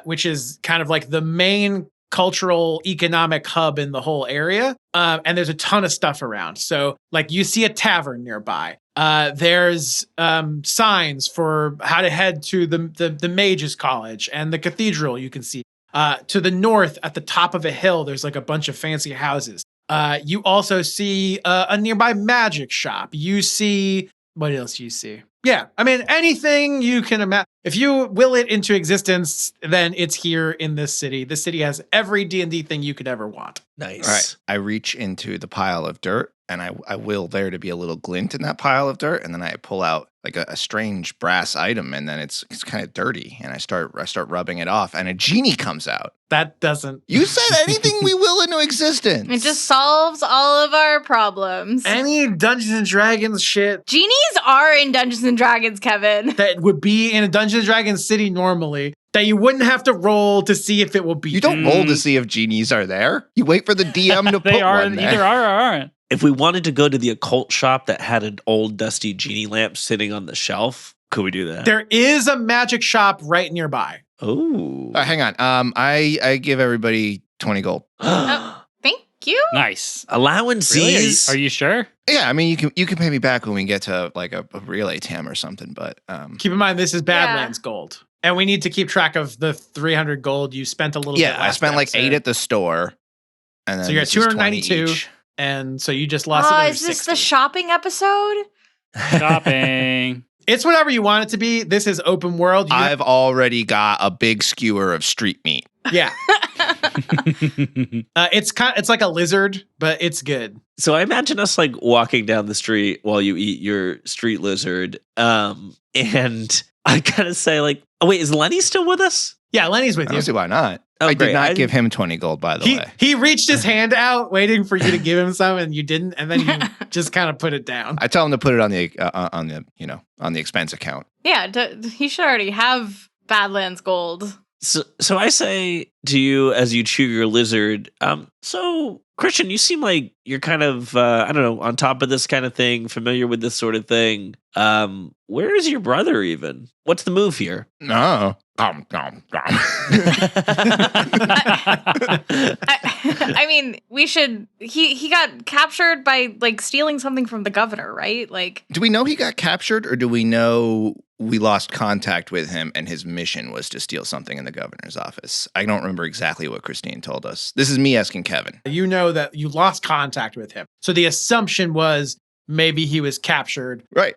which is kind of like the main cultural economic hub in the whole area. And there's a ton of stuff around. So like you see a tavern nearby. There's signs for how to head to the Mages College and the cathedral you can see. To the north at the top of a hill, there's like a bunch of fancy houses. You also see a nearby magic shop. You see, what else do you see? Yeah, I mean, anything you can imagine. If you will it into existence, then it's here in this city. This city has every D&D thing you could ever want. Nice. All right. I reach into the pile of dirt and I will there to be a little glint in that pile of dirt. And then I pull out like a strange brass item and then it's kind of dirty. And I start rubbing it off and a genie comes out. That doesn't. You said anything we will into existence. It just solves all of our problems. Any Dungeons and Dragons shit Genies are in Dungeons and Dragons, Kevin. that would be in a Dungeons and Dragons city normally, that you wouldn't have to roll to see if it will be. You don't roll to see if genies are there. You wait for the DM to They put are one there. either are or aren't. If we wanted to go to the occult shop that had an old dusty genie lamp sitting on the shelf, could we do that? There is a magic shop right nearby. Oh. Hang on. I give everybody 20 gold. Thank you. Nice. Allowances. Really? Are you sure? Yeah, I mean you can pay me back when we get to like a relay tam or something, but Keep in mind, this is Badlands gold. And we need to keep track of the 300 gold you spent a little bit. yeah, I spent like 8 at the store. And then So you're at this is 20 292. each. And so you just lost Oh, another is this 60. the shopping episode? Shopping. It's whatever you want it to be. This is open world. I've already got a big skewer of street meat. Yeah. It's like a lizard, but it's good. So I imagine us like walking down the street while you eat your street lizard. And I gotta say, like, oh wait, is Lenny still with us? Yeah, Lenny's with I you. don't see why not. Oh, I great. did not give him 20 gold, by the way. He reached his hand out, waiting for you to give him some, and you didn't, and then you just kind of put it down. I tell him to put it on the expense account. Yeah, he should already have Badlands gold. So I say to you as you chew your lizard, so Christian, you seem like you're kind of, I don't know, on top of this kind of thing, familiar with this sort of thing. Where is your brother even? What's the move here? No. I mean, we should. He got captured by like stealing something from the governor, right? Like, Do we know he got captured or do we know we lost contact with him and his mission was to steal something in the governor's office? I don't remember exactly what Christine told us. This is me asking Kevin. You know that you lost contact with him. So the assumption was maybe he was captured. Right.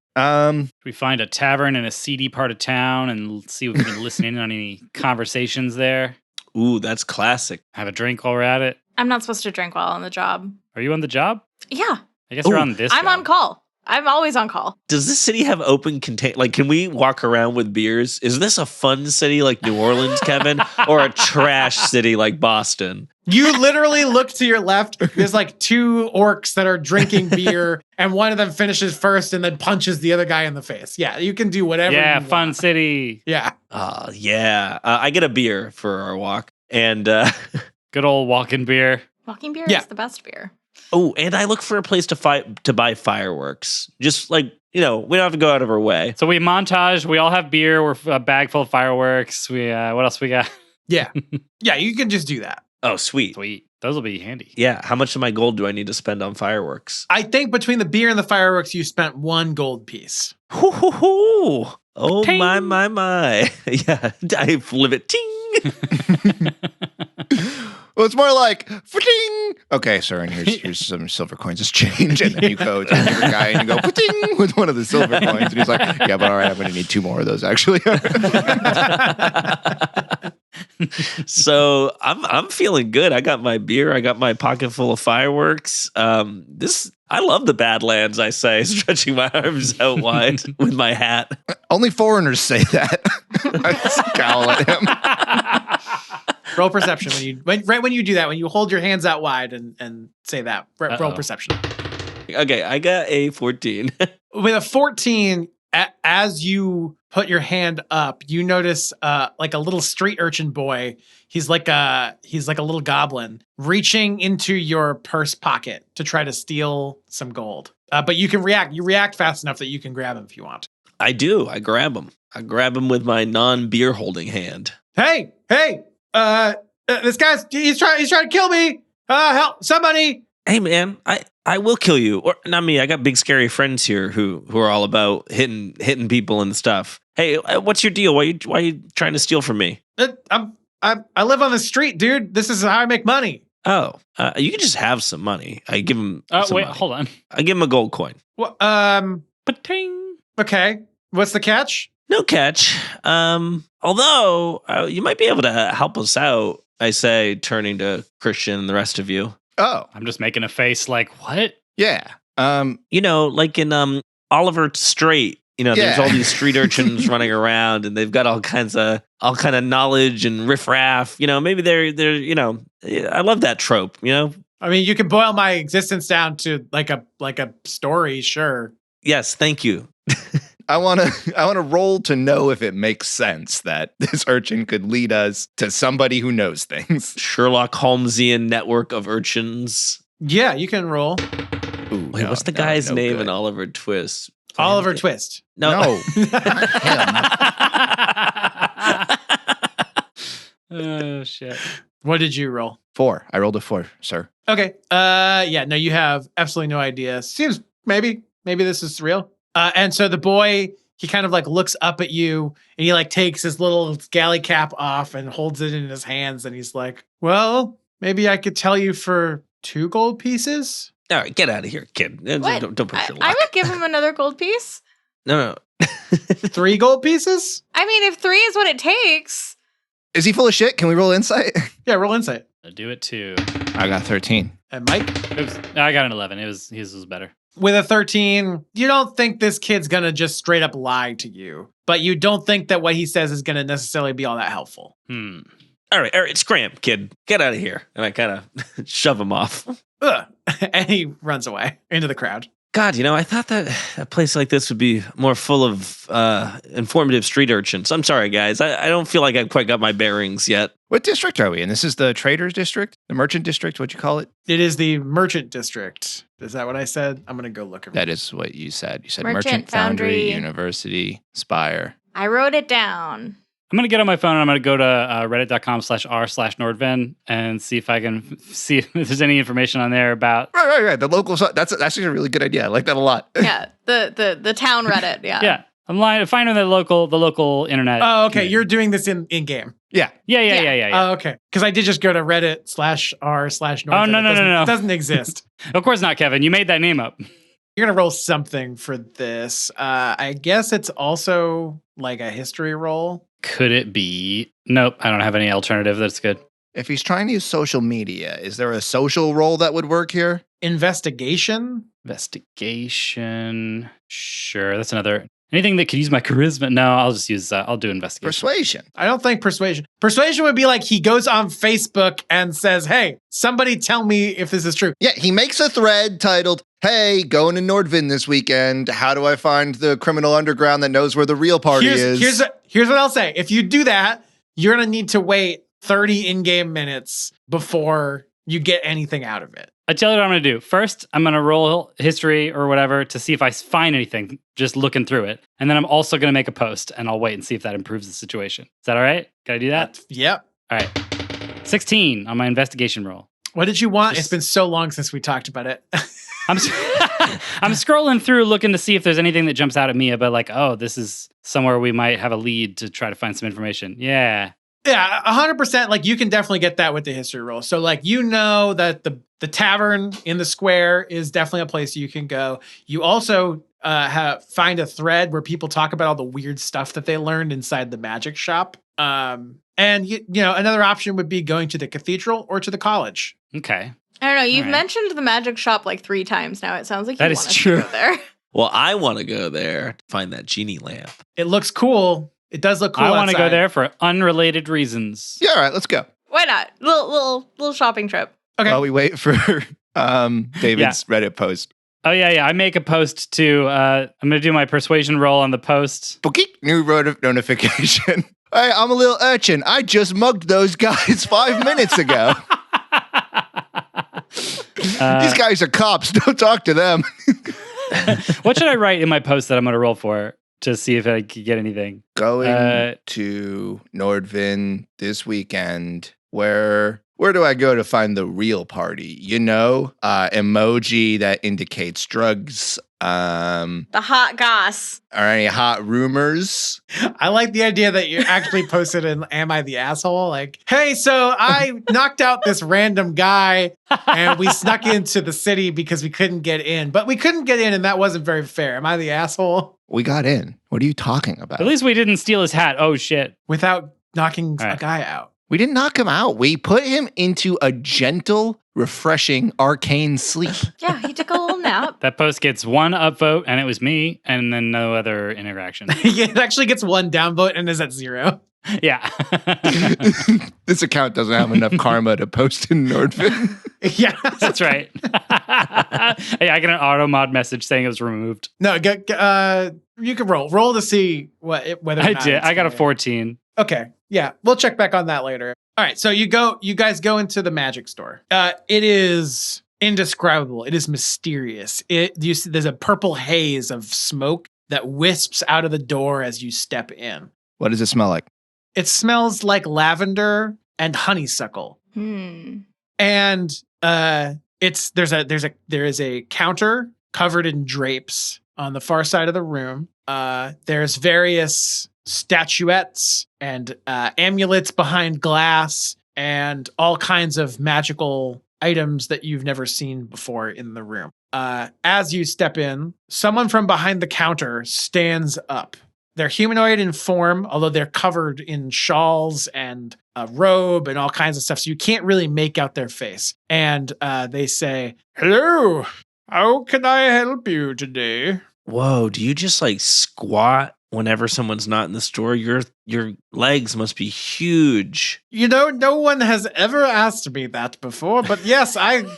We find a tavern in a seedy part of town and see if we can listen in on any conversations there. Ooh, that's classic. Have a drink while we're at it. I'm not supposed to drink while on the job. Are you on the job? Yeah. I guess you're on this I'm job. on call. I'm always on call. Does this city have open contain? Like, can we walk around with beers? Is this a fun city like New Orleans, Kevin, or a trash city like Boston? You literally look to your left. There's like 2 orcs that are drinking beer, and one of them finishes first and then punches the other guy in the face. Yeah, you can do whatever. Yeah, you fun want. city. Yeah. Yeah. I get a beer for our walk. And, Good old walking beer. Walking beer Yeah. is the best beer. oh, and I look for a place to buy fireworks. Just like, we don't have to go out of our way. So we montage. We all have beer. We're a bag full of fireworks. We what else we got? Yeah. Yeah, you can just do that. Oh, sweet. Sweet. Those will be handy. Yeah. How much of my gold do I need to spend on fireworks? I think between the beer and the fireworks, you spent 1 gold piece. Hoo, hoo, hoo. Oh, Ting. my. Yeah. I live it. Ting. Well, it's more like, "Fa-ting!" Okay, sir, and here's some silver coins. Just change, and then you go to a different guy and you go, "Fa-ting!" with one of the silver coins, and he's like, "Yeah, but all right, I'm going to need 2 more of those, actually." So I'm feeling good. I got my beer. I got my pocket full of fireworks. I love the Badlands, I say, stretching my arms out wide with my hat. Only foreigners say that. I scowl at him. Roll perception right when you do that, when you hold your hands out wide and say that. Roll Uh-oh. perception. Okay, I got a 14. With a 14, as you put your hand up, you notice like a little street urchin boy. He's like a little goblin reaching into your purse pocket to try to steal some gold. But you can react. You react fast enough that you can grab him if you want. I do. I grab him. I grab him with my non-beer holding hand. Hey, this guy's he's trying to kill me. Help somebody. Hey, man, I will kill you. Or not me. I got big scary friends here who are all about hitting people and stuff. Hey, what's your deal? Why are you trying to steal from me? I live on the street, dude. This is how I make money. Oh, you can just have some money. I give him. some Wait, money. hold on. I give him a gold coin. Well, Pating. okay. What's the catch? No catch. Although you might be able to help us out. I say, turning to Christian and the rest of you. Oh, I'm just making a face like, what? yeah. Like in Oliver Strait. There's Yeah. all these street urchins running around, and they've got all kind of knowledge and riffraff. Maybe they're. I love that trope. I mean, you can boil my existence down to like a story, sure. Yes, thank you. I want to roll to know if it makes sense that this urchin could lead us to somebody who knows things. Sherlock Holmesian network of urchins. Yeah, you can roll. Ooh, Wait, what's the guy's no name good. in Oliver Twist? Oliver Twist. No. Oh, shit. What did you roll? 4. I rolled a 4, sir. Okay. Yeah, no, you have absolutely no idea. Seems maybe this is real. And so the boy, he kind of like looks up at you and he like takes his little galley cap off and holds it in his hands. And he's like, well, maybe I could tell you for 2 gold pieces. All right, get out of here, kid. What? Don't push your luck. I would give him another gold piece. No. 3 gold pieces? I mean, if 3 is what it takes. Is he full of shit? Can we roll insight? Yeah, roll insight. I'll do it too. I got 13. And Mike? I got an 11. His was better. With a 13, you don't think this kid's going to just straight up lie to you, but you don't think that what he says is going to necessarily be all that helpful. All right, scram, kid. Get out of here. And I kind of shove him off. Ugh. And he runs away into the crowd. God, I thought that a place like this would be more full of informative street urchins. I'm sorry, guys. I don't feel like I've quite got my bearings yet. What district are we in? This is the traders district? The merchant district? What'd you call it? It is the merchant district. Is that what I said? I'm going to go look at it. That is what you said. You said Merchant, merchant, foundry, foundry. university, spire. I wrote it down. I'm going to get on my phone and I'm going to go to reddit.com/r/Nordven and see if I can see if there's any information on there about. Right. The local. That's actually a really good idea. I like that a lot. Yeah, the town Reddit. Yeah. Yeah. I'm finding the local internet. Oh, okay. You're doing this in game. Yeah. Yeah. Oh, okay. Because I did just go to Reddit/r/Nordven. Oh, no. It doesn't exist. Of course not, Kevin. You made that name up. You're going to roll something for this. I guess it's also like a history roll. Could it be? Nope, I don't have any alternative. That's good. If he's trying to use social media, is there a social role that would work here? Investigation? Investigation. Sure, that's another. Anything that could use my charisma? No, I'll just use, I'll do investigation. Persuasion. I don't think persuasion. Persuasion would be like he goes on Facebook and says, hey, somebody tell me if this is true. Yeah, he makes a thread titled, hey, going to Nordven this weekend. How do I find the criminal underground that knows where the real party is? Here's what I'll say. If you do that, you're going to need to wait 30 in-game minutes before you get anything out of it. I tell you what I'm going to do. First, I'm going to roll history or whatever to see if I find anything, just looking through it. And then I'm also going to make a post, and I'll wait and see if that improves the situation. Is that all right? Can I do that? Yep. All right. 16 on my investigation roll. What did you want? It's been so long since we talked about it. I'm scrolling through looking to see if there's anything that jumps out at me about like, oh, this is somewhere we might have a lead to try to find some information. Yeah. Yeah, 100%. Like, you can definitely get that with the history roll. So, like, you know that the tavern in the square is definitely a place you can go. You also find a thread where people talk about all the weird stuff that they learned inside the magic shop. And, you know, another option would be going to the cathedral or to the college. Okay. I don't know. You've mentioned the magic shop like 3 times now. It sounds like you that want is us true. to go there. Well, I want to go there to find that genie lamp. It looks cool. It does look cool. I want to go outside. there for unrelated reasons. Yeah, all right, let's go. Why not? Little shopping trip. Okay. While we wait for David's Reddit post. Oh, yeah. I make a post to, I'm going to do my persuasion roll on the post. Bookie, new notification. Hey, I'm a little urchin. I just mugged those guys 5 minutes ago. These guys are cops. Don't talk to them. What should I write in my post that I'm going to roll for to see if I can get anything? Going to Nordven this weekend. Where do I go to find the real party? You know, emoji that indicates drugs. The hot goss. Are any hot rumors? I like the idea that you actually posted in Am I the Asshole? Like, hey, so I knocked out this random guy and we snuck into the city because we couldn't get in. But we couldn't get in and that wasn't very fair. Am I the asshole? We got in. What are you talking about? At least we didn't steal his hat. Oh, shit. Without knocking a guy out. We didn't knock him out. We put him into a gentle, refreshing, arcane sleep. Yeah, he took a little nap. That post gets 1 upvote, and it was me, and then no other interaction. Yeah, it actually gets 1 downvote and is at 0. Yeah. This account doesn't have enough karma to post in Nordven. Yeah. That's right. Hey, I get an auto mod message saying it was removed. No, you can roll to see whether or not I did. it's I got a gonna- 14. Okay. Yeah. We'll check back on that later. All right. So you guys go into the magic store. It is indescribable. It is mysterious. You see there's a purple haze of smoke that wisps out of the door as you step in. What does it smell like? It smells like lavender and honeysuckle. And there is a counter covered in drapes on the far side of the room. There's various statuettes and amulets behind glass and all kinds of magical items that you've never seen before in the room. As you step in, someone from behind the counter stands up. They're humanoid in form, although they're covered in shawls and a robe and all kinds of stuff, so you can't really make out their face. And they say, "Hello, how can I help you today?" Whoa, do you just like squat whenever someone's not in the store? Your legs must be huge. You know, no one has ever asked me that before, but yes, I'm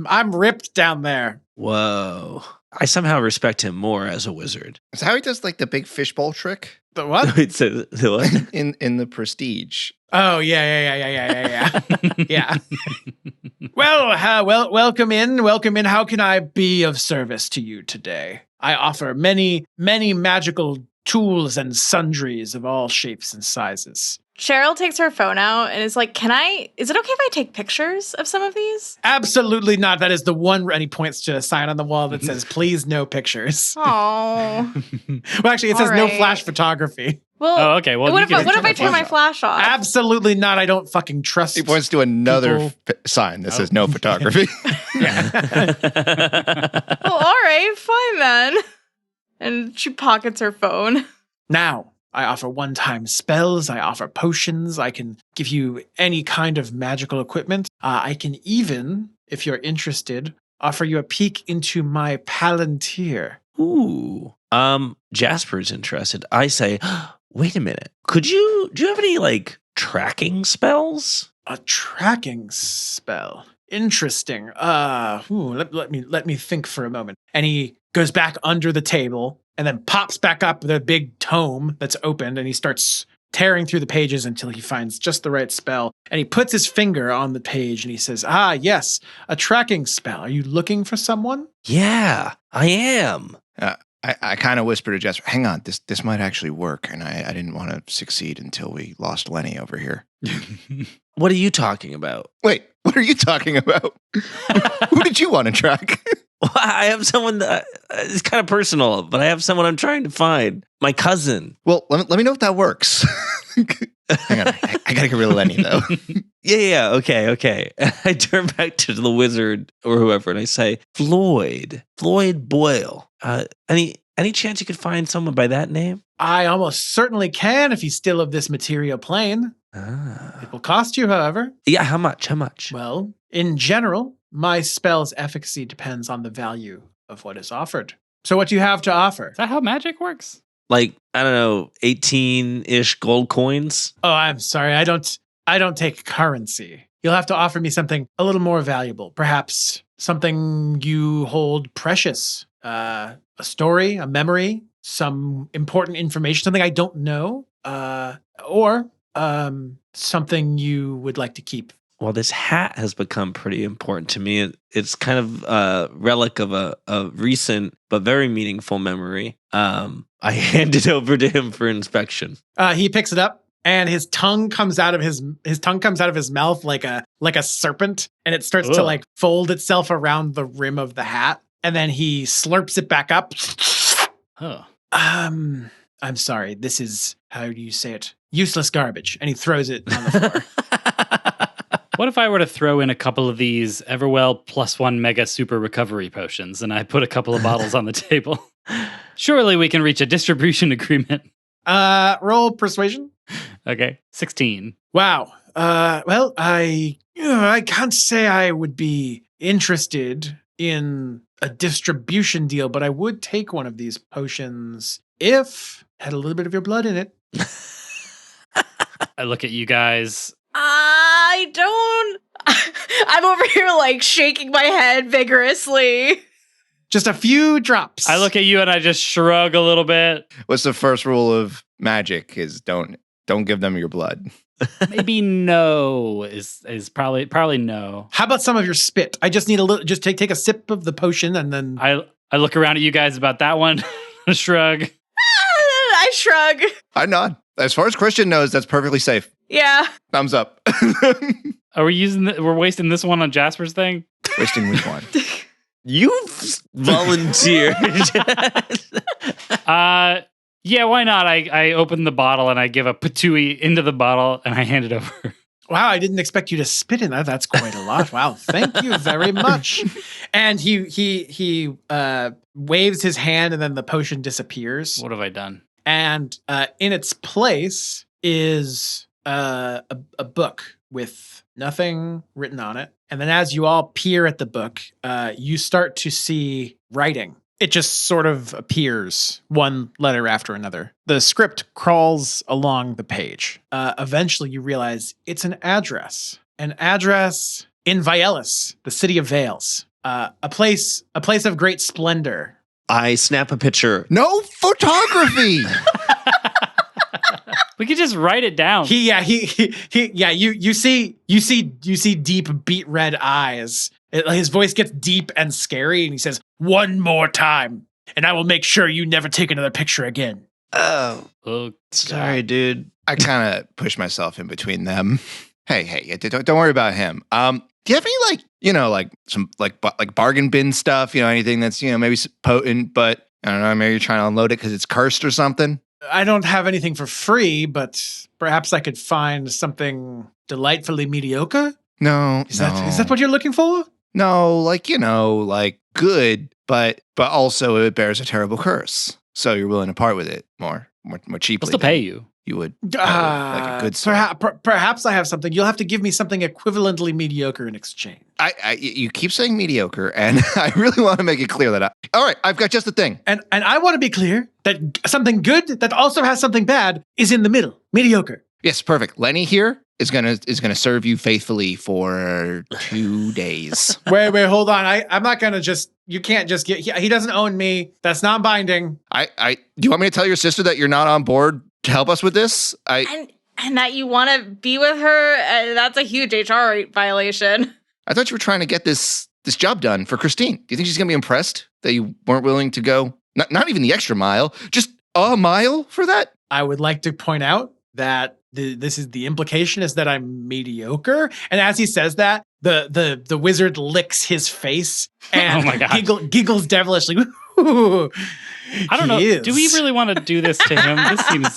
ripped down there. Whoa. I somehow respect him more as a wizard. Is that how he does like the big fishbowl trick The what? It's the what? in the Prestige? Oh, yeah. Yeah. Well, welcome in. How can I be of service to you today? I offer many magical tools and sundries of all shapes and sizes. Cheryl takes her phone out and is like, is it okay if I take pictures of some of these? Absolutely not. That is the one, and he points to a sign on the wall that says, please, no pictures. Oh. Well, actually, it says All no right. flash photography. Well, Oh, okay. Well, what you if can I turn my flash off? Absolutely not. I don't fucking trust He points to another People- sign that says no photography. Well, all right. right, fine then. And she pockets her phone. Now, I offer one-time spells, I offer potions, I can give you any kind of magical equipment. I can even, if you're interested, offer you a peek into my Palantir. Ooh. Jasper's interested. I say, wait a minute. Do you have any like tracking spells? A tracking spell. Interesting. Let me think for a moment. And he goes back under the table and then pops back up with a big tome that's opened, and he starts tearing through the pages until he finds just the right spell. And he puts his finger on the page and he says, yes, a tracking spell. Are you looking for someone? Yeah, I am. I kind of whispered to Jasper, hang on, this might actually work. And I didn't want to succeed until we lost Lenny over here. What are you talking about? Wait, what are you talking about? Who did you want to track? Well, I have someone that it's kind of personal, but I have someone I'm trying to find. My cousin. Well, let me know if that works. Hang on, I gotta get rid of Lenny though. Yeah, okay. I turn back to the wizard or whoever and I say, Floyd Boyle. Any chance you could find someone by that name? I almost certainly can if he's still of this material plane. It will cost you, however. Yeah, how much? Well, in general, my spell's efficacy depends on the value of what is offered. So what do you have to offer? Is that how magic works? Like, I don't know, 18-ish gold coins? Oh, I'm sorry. I don't take currency. You'll have to offer me something a little more valuable. Perhaps something you hold precious. A story, a memory, some important information, something I don't know. Or something you would like to keep. Well, this hat has become pretty important to me. It's kind of a relic of a recent but very meaningful memory. I hand it over to him for inspection. He picks it up, and his tongue comes out of his mouth like a serpent, and it starts to like fold itself around the rim of the hat, and then he slurps it back up. Oh. I'm sorry. This is, how do you say it? Useless garbage, and he throws it on the floor. What if I were to throw in a couple of these Everwell +1 mega super recovery potions and I put a couple of bottles on the table? Surely we can reach a distribution agreement. Roll persuasion. Okay, 16. Wow. Well, I can't say I would be interested in a distribution deal, but I would take one of these potions if it had a little bit of your blood in it. I look at you guys. I'm over here like shaking my head vigorously. Just a few drops. I look at you and I just shrug a little bit. What's the first rule of magic is don't give them your blood. Maybe no is probably no. How about some of your spit? I just need a little, just take a sip of the potion and then. I look around at you guys about that one. Shrug. I shrug. I nod. As far as Christian knows, that's perfectly safe. Yeah. Thumbs up. Are we we're wasting this one on Jasper's thing? Wasting which one? You volunteered. Yeah, why not? I open the bottle and I give a patooey into the bottle and I hand it over. Wow, I didn't expect you to spit in that. That's quite a lot. Wow, thank you very much. And he waves his hand and then the potion disappears. What have I done? And in its place is a book with nothing written on it. And then as you all peer at the book, you start to see writing. It just sort of appears one letter after another. The script crawls along the page. Eventually you realize it's an address. An address in Vielus, the city of Vales. A place of great splendor. I snap a picture. No photography. We could just write it down. You see deep beet red eyes. His voice gets deep and scary, and he says, "One more time, and I will make sure you never take another picture again." Oh, Sorry, dude. I kind of push myself in between them. Hey, don't worry about him. Do you have any some bargain bin stuff? Anything that's maybe potent, but I don't know. Maybe you're trying to unload it because it's cursed or something. I don't have anything for free, but perhaps I could find something delightfully mediocre. No, Is that what you're looking for? No, like, like good, but also it bears a terrible curse. So you're willing to part with it more cheaply. I'll still pay you. You would like a good sword. Perhaps I have something. You'll have to give me something equivalently mediocre in exchange. You keep saying mediocre, and I really want to make it clear that all right, I've got just the thing. And I want to be clear that something good that also has something bad is in the middle. Mediocre. Yes, perfect. Lenny here is gonna serve you faithfully for 2 days. Wait, hold on. I'm not gonna just. You can't just get. He doesn't own me. That's not binding. Do you want me to tell your sister that you're not on board to help us with this? And that you want to be with her? That's a huge HR violation. I thought you were trying to get this job done for Christine. Do you think she's gonna be impressed that you weren't willing to go not even the extra mile, just a mile for that? I would like to point out that the implication is that I'm mediocre. And as he says that, the wizard licks his face and Oh my God. giggles devilishly. I don't know. Do we really want to do this to him? This seems...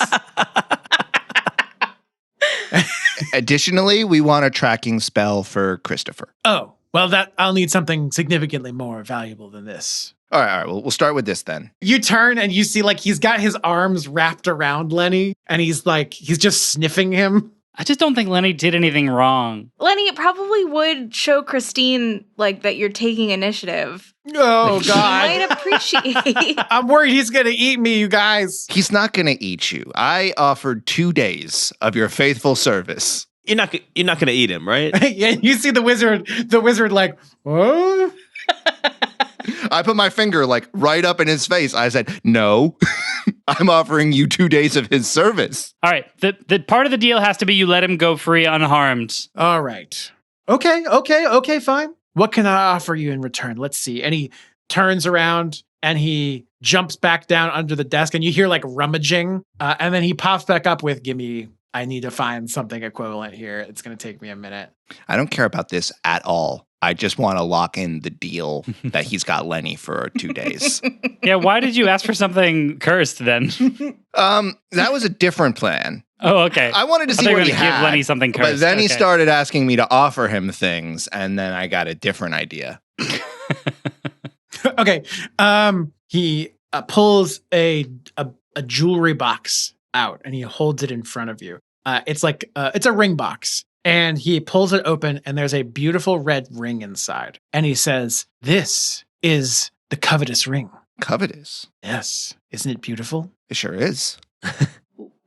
Additionally, we want a tracking spell for Christopher. Oh, well, I'll need something significantly more valuable than this. All right. Well, we'll start with this then. You turn and you see like he's got his arms wrapped around Lenny and he's just sniffing him. I just don't think Lenny did anything wrong. Lenny, it probably would show Christine like that you're taking initiative. Oh, She God. might appreciate. I'm worried he's going to eat me, you guys. He's not going to eat you. I offered 2 days of your faithful service. You're not going to eat him, right? Yeah, you see the wizard like, what? I put my finger like right up in his face. I said, no, I'm offering you 2 days of his service. All right. The part of the deal has to be you let him go free unharmed. All right. Okay, fine. What can I offer you in return? Let's see. And he turns around and he jumps back down under the desk and you hear like rummaging. And then he pops back up with, I need to find something equivalent here. It's going to take me a minute. I don't care about this at all. I just want to lock in the deal that he's got Lenny for 2 days. Yeah, why did you ask for something cursed then? That was a different plan. Oh, okay. I wanted to see thought you what were he gonna give had. Lenny something cursed. But then he Okay. started asking me to offer him things, and then I got a different idea. Okay. He pulls a jewelry box out and he holds it in front of you. It's a ring box. And he pulls it open and there's a beautiful red ring inside. And he says, "This is the covetous ring." Covetous. Yes. Isn't it beautiful? It sure is.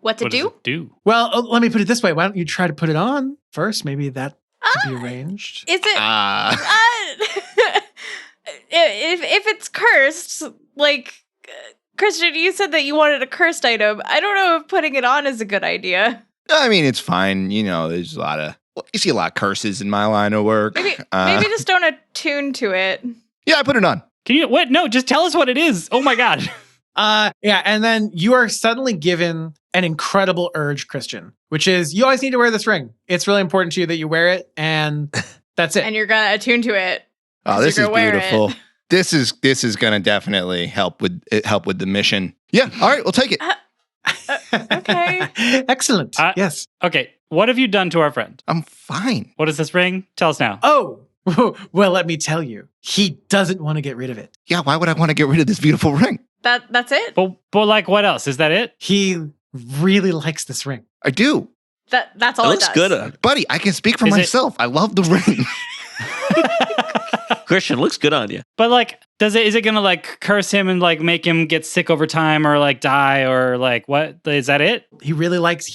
What to What does do? it do? Well, let me put it this way. Why don't you try to put it on first? Maybe that could be arranged. Is it? If it's cursed, like Christian, you said that you wanted a cursed item. I don't know if putting it on is a good idea. I mean, it's fine. There's you see a lot of curses in my line of work. Maybe just don't attune to it. Yeah, I put it on. Can you what? No, just tell us what it is. Oh my God. Yeah, and then you are suddenly given an incredible urge, Christian, which is you always need to wear this ring. It's really important to you that you wear it, and that's it. And you're gonna attune to it. Oh, this you're is gonna wear beautiful. it. This is going to definitely help with the mission. Yeah, all right, we'll take it. Okay. Excellent. Yes. Okay, what have you done to our friend? I'm fine. What is this ring? Tell us now. Oh, well, let me tell you, he doesn't want to get rid of it. Yeah, why would I want to get rid of this beautiful ring? That's it? But like, what else? Is that it? He really likes this ring. I do. That's all It it looks does. good on Buddy, I can speak for Is it- myself. I love the ring. Christian. Looks good on you. But like, is it gonna like curse him and like make him get sick over time or like die or like what? Is that it? He really likes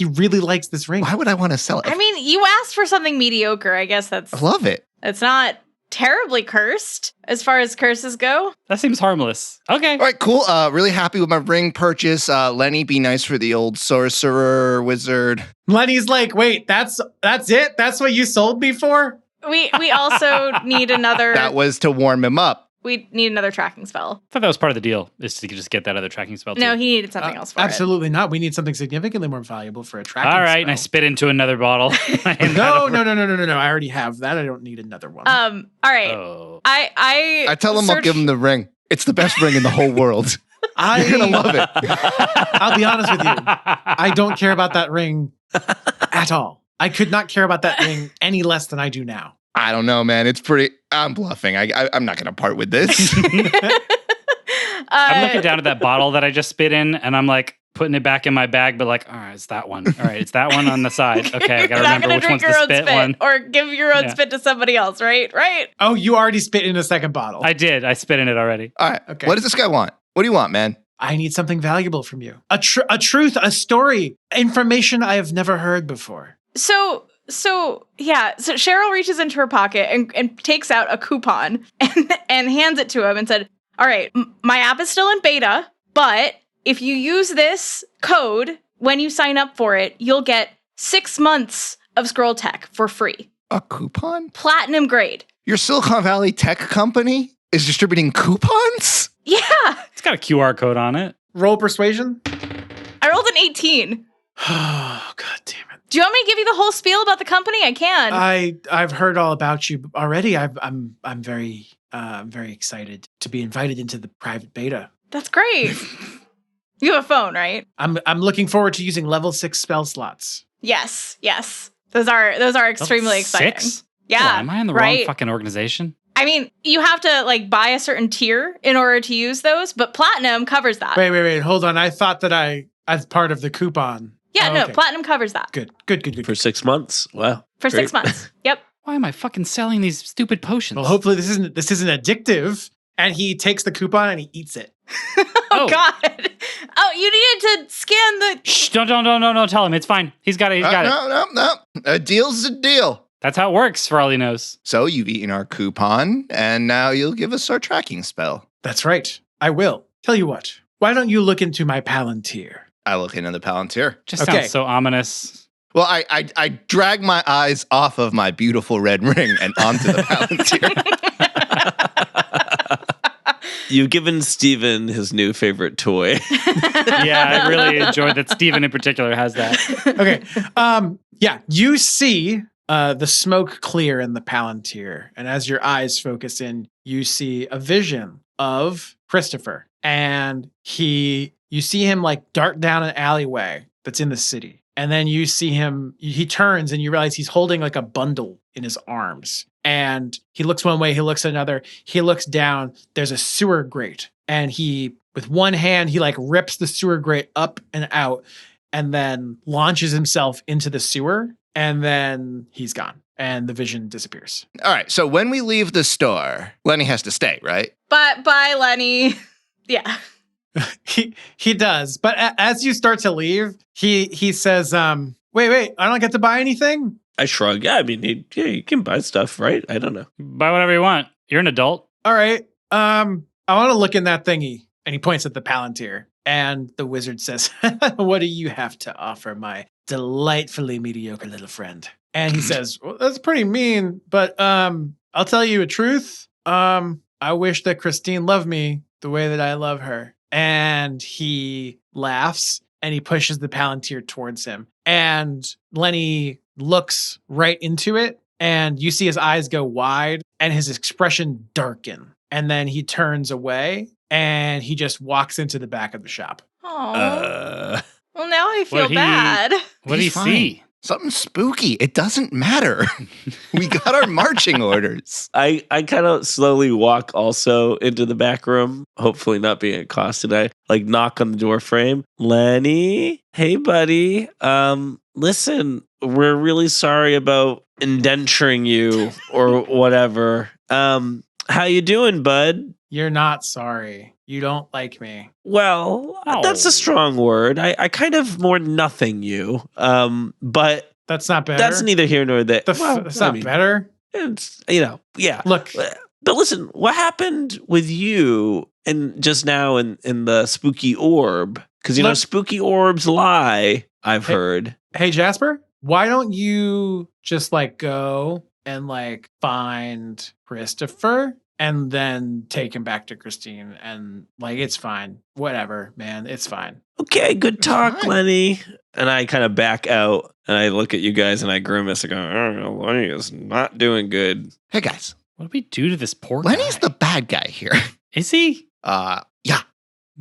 this ring. Why would I want to sell it? I mean, you asked for something mediocre. I guess I love it. it's not terribly cursed as far as curses go. That seems harmless. Okay. All right, cool. Really happy with my ring purchase. Lenny, be nice for the old sorcerer wizard. Lenny's like, wait, that's it? That's what you sold me for? We also need another. That was to warm him up. We need another tracking spell. I thought that was part of the deal, is to just get that other tracking spell too. No, he needed something else for Absolutely not. We need something significantly more valuable for a tracking All right, spell. and I spit into another bottle. No. I already have that. I don't need another one. it. All right. Oh. I tell him I'll give him the ring. It's the best ring in the whole world. You're going to love it. I'll be honest with you. I don't care about that ring at all. I could not care about that ring any less than I do now. I don't know, man. It's pretty. I'm bluffing. I'm not going to part with this. I'm looking down at that bottle that I just spit in, and I'm like putting it back in my bag, but like, all right, it's that one. All right, it's that one on the side. Okay, I gotta remember which one's the spit one. Or give your own spit to somebody else, right? Right. Oh, you already spit in a second bottle. I did. I spit in it already. All right. Okay. What does this guy want? What do you want, man? I need something valuable from you. A truth, a story, information I have never heard before. So Cheryl reaches into her pocket and takes out a coupon and hands it to him and said, all right, my app is still in beta, but if you use this code when you sign up for it, you'll get 6 months of Scroll Tech for free. A coupon? Platinum grade. Your Silicon Valley tech company is distributing coupons? Yeah. It's got a QR code on it. Roll persuasion. I rolled an 18. Oh, God damn it. Do you want me to give you the whole spiel about the company? I can. I've heard all about you already. I'm very excited to be invited into the private beta. That's great. You have a phone, right? I'm looking forward to using level 6 spell slots. Yes. Those are extremely exciting. 6? Yeah. Well, am I in the wrong fucking organization? I mean, you have to like buy a certain tier in order to use those, but platinum covers that. Wait, hold on. I thought that as part of the coupon. Yeah, okay. platinum covers that. Good. For 6 months. Wow. For Great. 6 months. Yep. Why am I fucking selling these stupid potions? Well, hopefully this isn't addictive. And he takes the coupon and he eats it. Oh God. Oh, you needed to scan the. Shh! Don't tell him. It's fine. He's got it. He's got it. No. A deal's a deal. That's how it works, for all he knows. So you've eaten our coupon, and now you'll give us our tracking spell. That's right. I will. Tell you what. Why don't you look into my Palantir? I look into the Palantir. Just sounds so ominous. Well, I drag my eyes off of my beautiful red ring and onto the Palantir. You've given Stephen his new favorite toy. Yeah, I really enjoyed that Stephen in particular has that. Okay. Yeah, you see the smoke clear in the Palantir. And as your eyes focus in, you see a vision of Christopher. And you see him like dart down an alleyway that's in the city. And then you see him, he turns and you realize he's holding like a bundle in his arms. And he looks one way, he looks another, he looks down, there's a sewer grate. And with one hand, he like rips the sewer grate up and out and then launches himself into the sewer. And then he's gone and the vision disappears. All right. So when we leave the store, Lenny has to stay, right? But bye, Lenny. Yeah. He does. But as you start to leave, he says, wait, I don't get to buy anything? I shrug. Yeah, I mean, you can buy stuff, right? I don't know. Buy whatever you want. You're an adult. All right. I want to look in that thingy. And he points at the Palantir. And the wizard says, what do you have to offer, my delightfully mediocre little friend? And he says, well, that's pretty mean, but I'll tell you a truth. I wish that Christine loved me the way that I love her. And he laughs and he pushes the Palantir towards him. And Lenny looks right into it. And you see his eyes go wide and his expression darken. And then he turns away and he just walks into the back of the shop. Oh. Well, now I feel bad. What do you see? Something spooky. It doesn't matter. We got our marching orders. I kind of slowly walk also into the back room, hopefully not being accosted. I like knock on the door frame. Lenny, hey buddy. Listen, we're really sorry about indenturing you or whatever. How you doing, bud? You're not sorry. You don't like me. Well, that's a strong word. I kind of more nothing you. But that's not better. That's neither here nor there. That's not better. It's, yeah. Look. But listen, what happened with you and just now in the spooky orb? Because, spooky orbs lie, I've heard. Hey, Jasper, why don't you just go and find Christopher? And then take him back to Christine and it's fine. Whatever, man. It's fine. Okay, good talk, Lenny. And I kind of back out and I look at you guys and I grimace. I go, oh, Lenny is not doing good. Hey, guys. What do we do to this poor Lenny's guy? the bad guy here. Is he? Yeah.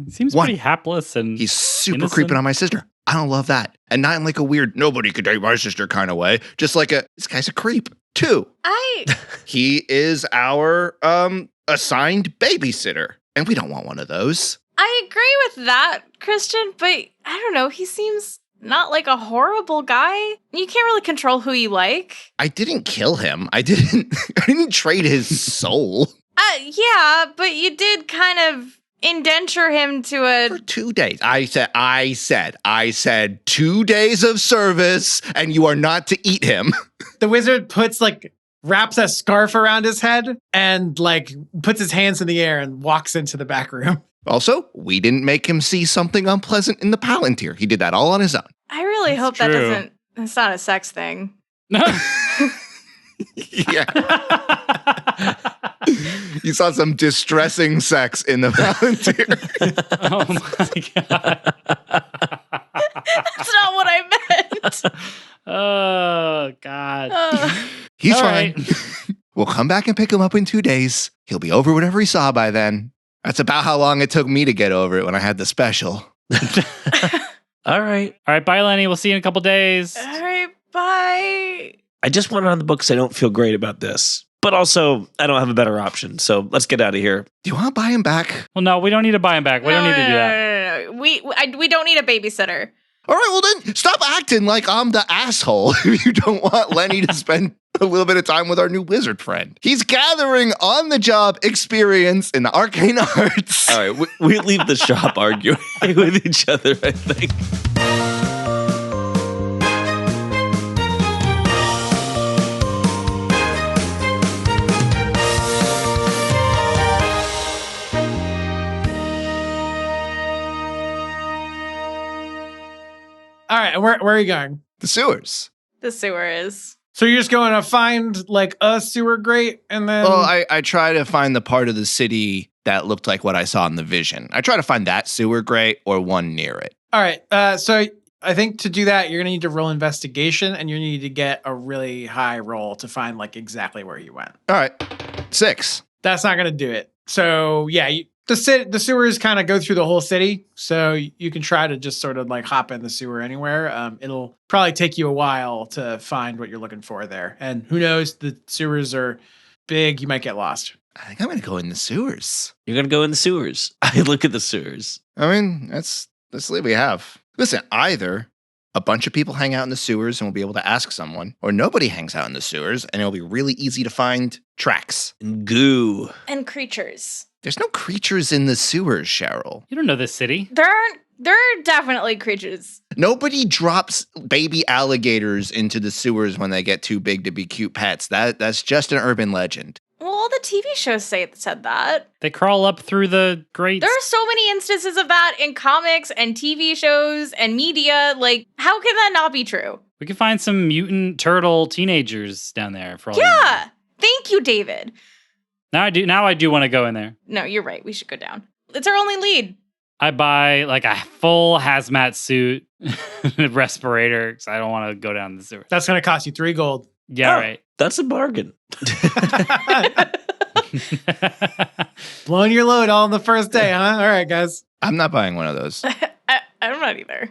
He seems pretty hapless and he's super innocent. creeping on my sister. I don't love that. And not in like a weird, nobody could date my sister kind of way. Just like this guy's a creep. 2, he is our assigned babysitter. And we don't want one of those. I agree with that, Christian, but I don't know. He seems not like a horrible guy. You can't really control who you like. I didn't kill him. I didn't trade his soul. Yeah, but you did kind of indenture him to For 2 days. I said 2 days of service, and you are not to eat him. The wizard wraps a scarf around his head and puts his hands in the air and walks into the back room. Also, we didn't make him see something unpleasant in the Palantir. He did that all on his own. I really hope that's not a sex thing. Yeah. You saw some distressing sex in the Palantir. Oh my God. That's not what I meant. Oh, God. He's All fine. right. We'll come back and pick him up in 2 days. He'll be over whatever he saw by then. That's about how long it took me to get over it when I had the special. All right. All right, bye, Lenny. We'll see you in a couple days. All right, bye. I just want it on the books. I don't feel great about this. But also, I don't have a better option. So let's get out of here. Do you want to buy him back? Well, no, we don't need to buy him back. We don't need to do that. No. We don't need a babysitter. All right, well then, stop acting like I'm the asshole if you don't want Lenny to spend a little bit of time with our new wizard friend. He's gathering on-the-job experience in the arcane arts. All right, we leave the shop arguing with each other, I think. All right, where are you going? The sewers. The sewer is. So you're just going to find a sewer grate and then... Well, I try to find the part of the city that looked like what I saw in the vision. I try to find that sewer grate or one near it. All right, so I think to do that, you're going to need to roll investigation and you need to get a really high roll to find exactly where you went. All right, 6. That's not going to do it. So yeah, the sewers kind of go through the whole city. So you can try to just sort of hop in the sewer anywhere. It'll probably take you a while to find what you're looking for there. And who knows, the sewers are big. You might get lost. I think I'm going to go in the sewers. You're going to go in the sewers. I look at the sewers. I mean, that's what we have. Listen, either a bunch of people hang out in the sewers and we'll be able to ask someone, or nobody hangs out in the sewers and it'll be really easy to find tracks. And goo. And creatures. There's no creatures in the sewers, Cheryl. You don't know this city. There are definitely creatures. Nobody drops baby alligators into the sewers when they get too big to be cute pets. That's just an urban legend. Well, all the TV shows said that. They crawl up through the grates. There are so many instances of that in comics and TV shows and media. How can that not be true? We could find some mutant turtle teenagers down there for all. Yeah. Thank you, David. Now I do want to go in there. No, you're right. We should go down. It's our only lead. I buy a full hazmat suit, respirator, because I don't want to go down the sewer. That's going to cost you 3 gold. Yeah, right. That's a bargain. Blowing your load all on the first day, huh? All right, guys. I'm not buying one of those. I'm not either.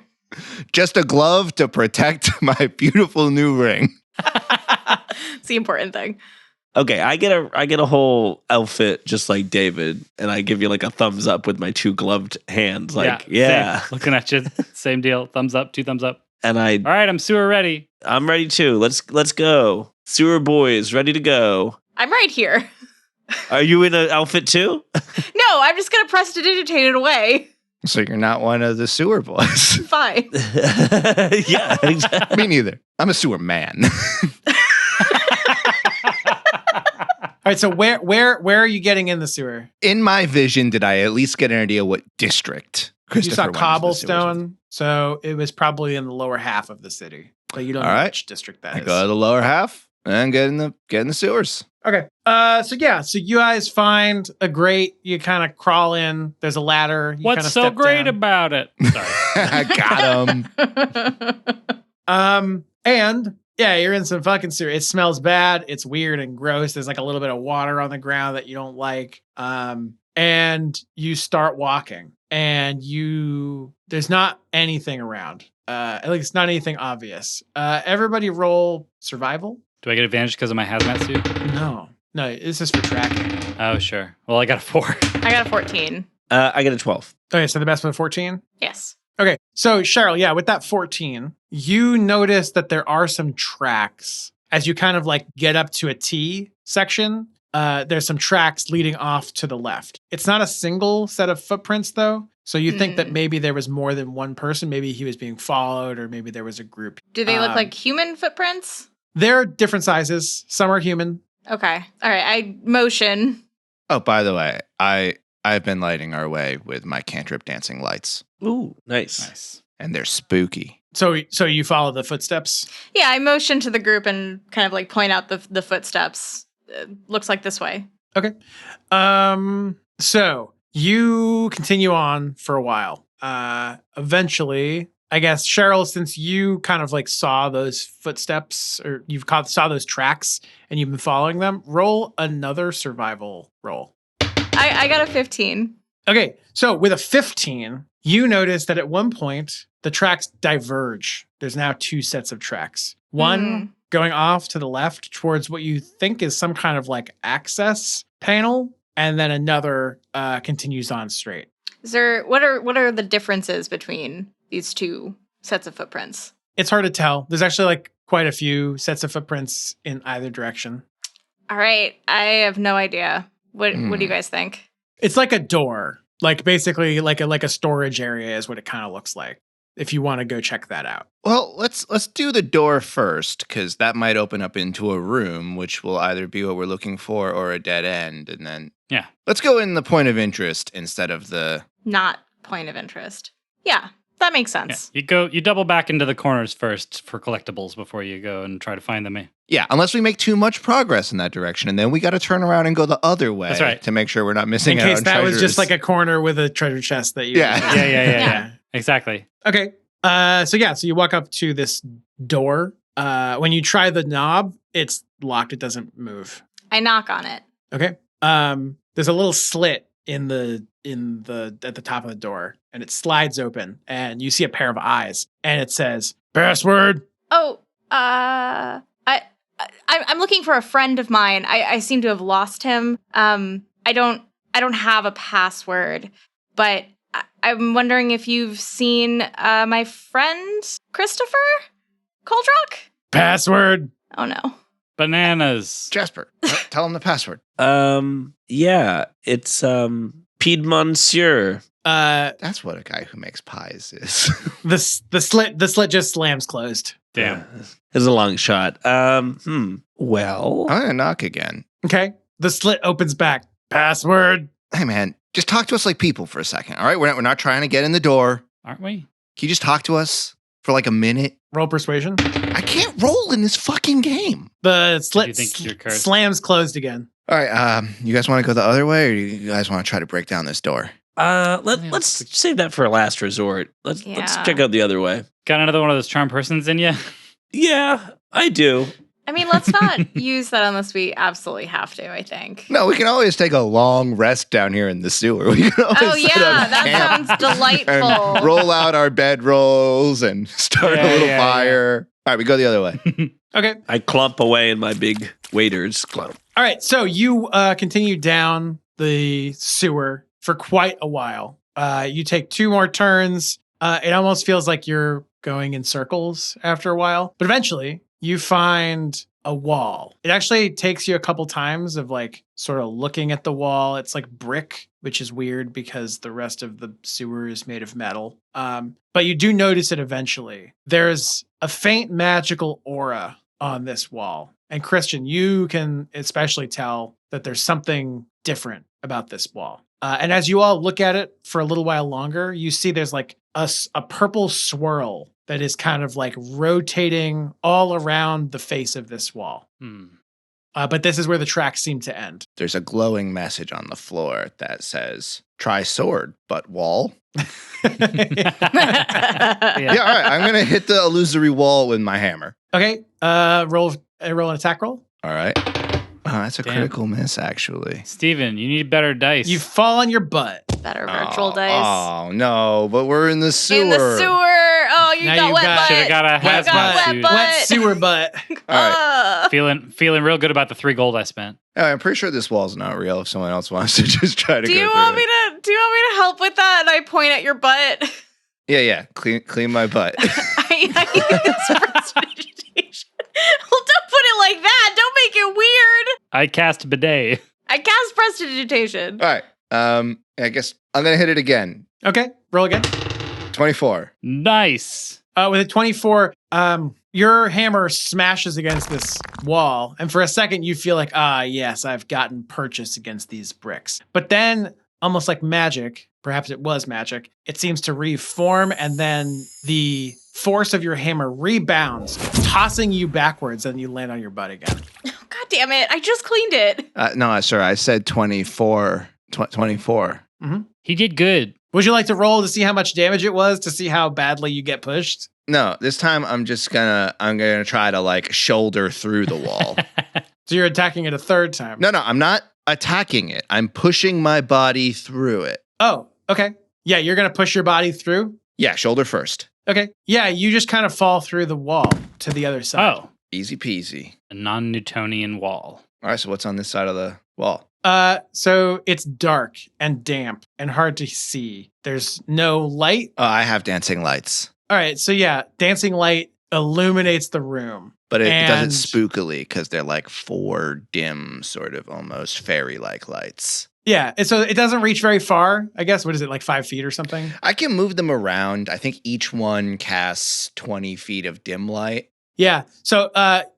Just a glove to protect my beautiful new ring. It's the important thing. Okay, I get a whole outfit just like David, and I give you a thumbs up with my 2 gloved hands. Yeah. Same. Looking at you. Same deal. Thumbs up, 2 thumbs up. And all right, I'm sewer ready. I'm ready too. Let's go. Sewer boys, ready to go. I'm right here. Are you in an outfit too? No, I'm just gonna prestidigitate it away. So you're not one of the sewer boys. Fine. Yeah, exactly. Me neither. I'm a sewer man. All right, so where are you getting in the sewer? In my vision, did I at least get an idea what district You saw went into the sewers with? cobblestone, so it was probably in the lower half of the city. But you don't know which district that I is. go to the lower half and get in the sewers. Okay. So you guys find a grate. You kind of crawl in. There's a ladder. You What's kinda so step great down. about it? Sorry. I got him. And yeah, you're in some fucking sewer. It smells bad. It's weird and gross. There's a little bit of water on the ground that you don't like. And you start walking, and there's not anything around. At least not anything obvious. Everybody roll survival. Do I get advantage because of my hazmat suit? No, this is for tracking. Oh, sure. Well, I got a 4. I got a 14. I get a 12. Okay, so the best with 14? Yes. Okay, so Cheryl, yeah, with that 14, you notice that there are some tracks. As you kind of like get up to a T section, there's some tracks leading off to the left. It's not a single set of footprints, though. So you think that maybe there was more than one person. Maybe he was being followed, or maybe there was a group. Do they look like human footprints? They're different sizes. Some are human. Okay. All right. I motion. Oh, by the way, I've been lighting our way with my cantrip dancing lights, Ooh, nice. Nice. and they're spooky. So you follow the footsteps? Yeah, I motion to the group and kind of like point out the footsteps. Looks like this way. Okay. So you continue on for a while. Eventually, I guess, Cheryl, since you kind of like saw those footsteps, or saw those tracks and you've been following them, roll another survival roll. I got a 15. Okay, so with a 15, you notice that at one point the tracks diverge. There's now two sets of tracks. One going off to the left towards what you think is some kind of like access panel, and then another continues on straight. Is there what are the differences between these two sets of footprints? It's hard to tell. There's actually like quite a few sets of footprints in either direction. All right, I have no idea. What do you guys think? It's like a door, like basically like a storage area is what it kind of looks like. If you want to go check that out. Well, let's do the door first, because that might open up into a room, which will either be what we're looking for or a dead end. And then let's go in the point of interest instead of the not point of interest. Yeah, that makes sense. Yeah. You double back into the corners first for collectibles before you go and try to find them. Yeah, unless we make too much progress in that direction, and then we got to turn around and go the other way. That's right. To make sure we're not missing in out case on that treasures. was just like a corner with a treasure chest that you Yeah. Exactly. Okay. So you walk up to this door. When you try the knob, it's locked. It doesn't move. I knock on it. Okay. There's a little slit in the at the top of the door, and it slides open, and you see a pair of eyes, and it says password. Oh, I'm looking for a friend of mine. I seem to have lost him. I don't have a password, but I'm wondering if you've seen my friend Christopher Coldrock? Password. Oh no. Bananas. Jasper, tell him the password. Yeah, it's Piedmontsieur. That's what a guy who makes pies is. The slit just slams closed. Damn. It's a long shot. Well, I'm gonna knock again. Okay. The slit opens back. Password. Hey man, just talk to us like people for a second. All right, we're not trying to get in the door. Aren't we? Can you just talk to us for like a minute? Roll persuasion. I can't roll in this fucking game. The slit You think you're cursed? slams closed again. All right, you guys want to go the other way, or you guys want to try to break down this door? Let's save that for a last resort. Let's check out the other way. Got another one of those charm persons in you? Yeah, I do. I mean, let's not use that unless we absolutely have to, I think. No, we can always take a long rest down here in the sewer. We can always set up that camp sounds delightful. and roll out our bedrolls and start a little fire. All right, we go the other way. Okay. I clump away in my big waiter's clump. All right. So you continue down the sewer for quite a while. You take two more turns. It almost feels like you're going in circles after a while. But eventually, you find a wall. It actually takes you a couple times of like sort of looking at the wall. It's like brick, which is weird because the rest of the sewer is made of metal. But you do notice it eventually. There's a faint magical aura on this wall. And Christian, you can especially tell that there's something different about this wall. And as you all look at it for a little while longer, you see there's like a purple swirl that is kind of like rotating all around the face of this wall. But this is where the tracks seem to end. There's a glowing message on the floor that says, try sword, but wall. Yeah, all right. I'm going to hit the illusory wall with my hammer. Okay. Roll an attack roll. All right. Oh, that's a critical miss, actually. Steven, you need better dice. You fall on your butt. Better virtual dice. Oh, no, but we're in the sewer. In the sewer. Oh, you Now got you've wet got- butt. Should've got a You got hazmat wet suit. butt. Wet sewer butt. All right. Feeling real good about the 3 gold I spent. I'm pretty sure this wall's not real if someone else wants to just try to Do go you through want me it. to help with that? And I point at your butt. Yeah. Clean my butt. I use prestidigitation. Well, don't put it like that. Don't make it weird. I cast bidet. I cast prestidigitation. All right. I guess I'm gonna hit it again. Okay, roll again. 24. Nice. With a 24, your hammer smashes against this wall, and for a second you feel like, yes, I've gotten purchase against these bricks. But then, almost like magic, perhaps it was magic, it seems to reform, and then the force of your hammer rebounds, tossing you backwards, and you land on your butt again. God damn it. I just cleaned it. No, sir. I said 24. 24. He did good. Would you like to roll to see how much damage it was, to see how badly you get pushed? No, this time I'm gonna try to like shoulder through the wall. So you're attacking it a third time. No, I'm not attacking it. I'm pushing my body through it. Oh, okay. Yeah, you're going to push your body through? Yeah, shoulder first. Okay. Yeah, you just kind of fall through the wall to the other side. Oh, Easy peasy. a non-Newtonian wall. All right, so what's on this side of the wall? So it's dark and damp and hard to see. There's no light. Oh, I have dancing lights, All right, so yeah, dancing light illuminates the room. but it does And- it spookily because they're like 4 dim, sort of almost fairy-like lights. Yeah, and so it doesn't reach very far, I guess. What is it, like 5 feet or something? I can move them around. I think each one casts 20 feet of dim light. Yeah, so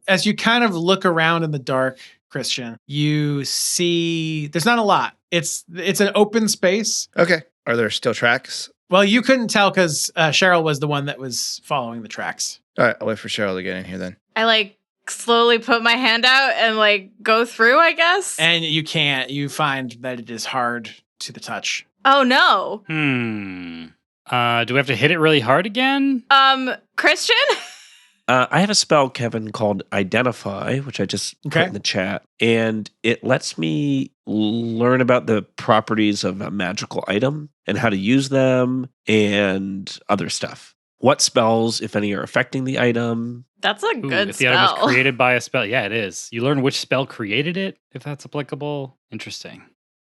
as you kind of look around in the dark, Christian, you see there's not a lot. It's an open space. Okay. Are there still tracks? Well, you couldn't tell because Cheryl was the one that was following the tracks. All right, I'll wait for Cheryl to get in here then. I like slowly put my hand out and like go through, I guess. And you can't. You find that it is hard to the touch. Oh no. Do we have to hit it really hard again? Christian? I have a spell, Kevin, called Identify, which I just Okay. put in the chat. And it lets me learn about the properties of a magical item and how to use them and other stuff. What spells, if any, are affecting the item. That's a Ooh, good if the item spell. was created by a spell. Yeah, it is. You learn which spell created it, if that's applicable. Interesting.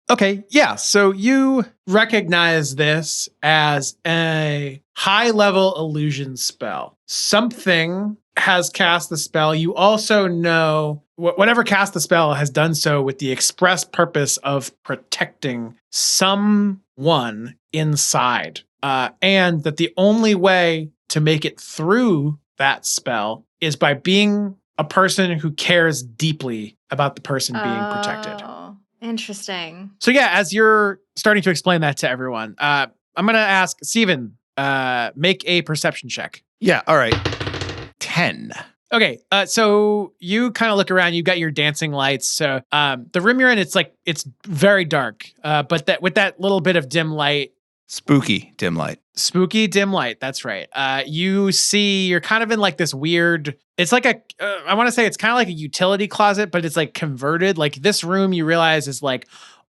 Okay, yeah. So you recognize this as a high-level illusion spell. Something has cast the spell. You also know whatever cast the spell has done so with the express purpose of protecting someone inside. And that the only way to make it through that spell is by being a person who cares deeply about the person being protected. Oh, interesting. So yeah, as you're starting to explain that to everyone, I'm going to ask Stephen, make a perception check. Yeah, all right. 10. Okay, so you kind of look around. You've got your dancing lights. So the room you're in, it's very dark, but that with that little bit of dim light, Spooky dim light. spooky dim light. That's right. You see, you're kind of in like this weird. It's like I want to say it's kind of like a utility closet, but it's like converted. Like this room, you realize is like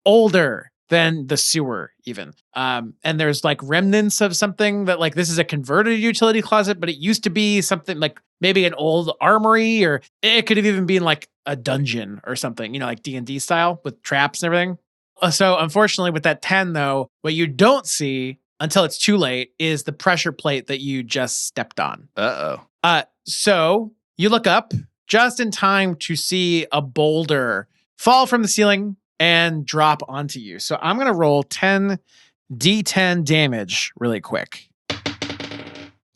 older than the sewer even. And there's like remnants of something that like this is a converted utility closet, but it used to be something like maybe an old armory, or it could have even been like a dungeon or something, like D&D style with traps and everything. So unfortunately with that 10 though, what you don't see until it's too late is the pressure plate that you just stepped on. Uh-oh. So you look up just in time to see a boulder fall from the ceiling and drop onto you. So I'm going to roll 10 D10 damage really quick.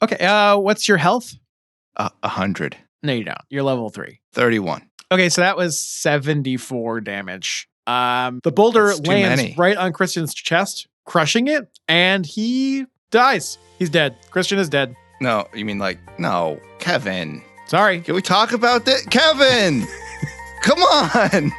Okay, what's your health? 100. No, you don't. You're level 3. 31. Okay, so that was 74 damage. The boulder That's too lands many. right on Christian's chest, crushing it, and he dies. He's dead. Christian is dead. No, you mean like, no, Kevin. Sorry. Can we talk about this? Kevin! Come on!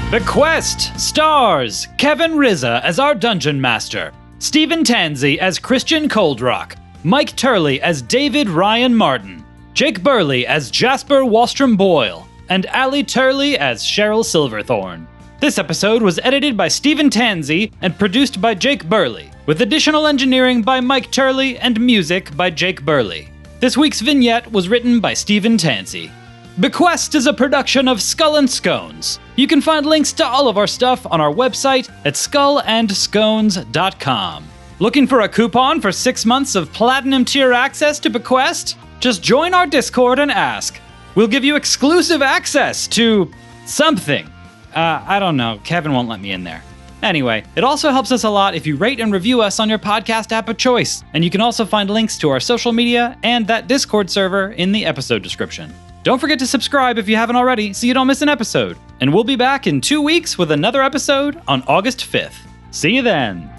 BeQuest stars Kevin Rizza as our dungeon master, Stephen Tansey as Christian Coldrock, Mike Turley as David Ryan Martin, Jake Burley as Jasper Wallstrom Boyle, and Allie Turley as Cheryl Silverthorne. This episode was edited by Stephen Tansey and produced by Jake Burley, with additional engineering by Mike Turley and music by Jake Burley. This week's vignette was written by Stephen Tansey. BeQuest is a production of Skull and Scones. You can find links to all of our stuff on our website at skullandscones.com. Looking for a coupon for 6 months of platinum tier access to BeQuest? Just join our Discord and ask. We'll give you exclusive access to something. I don't know. Kevin won't let me in there. Anyway, it also helps us a lot if you rate and review us on your podcast app of choice. And you can also find links to our social media and that Discord server in the episode description. Don't forget to subscribe if you haven't already so you don't miss an episode. And we'll be back in 2 weeks with another episode on August 5th. See you then.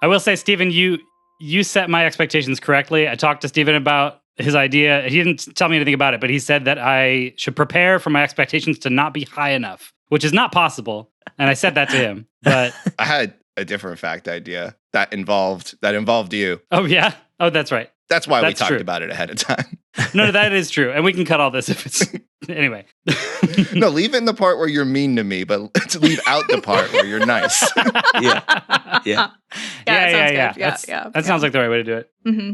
I will say, Stephen, you set my expectations correctly. I talked to Stephen about his idea. He didn't tell me anything about it, but he said that I should prepare for my expectations to not be high enough, which is not possible. And I said that to him. But I had a different fact idea that involved you. Oh, yeah? Oh, that's right. That's why we That's talked true. about it ahead of time. No, that is true. And we can cut all this if it's... Anyway. No, leave in the part where you're mean to me, but let's leave out the part where you're nice. Yeah. Yeah, it sounds good. That sounds like the right way to do it. Mm-hmm.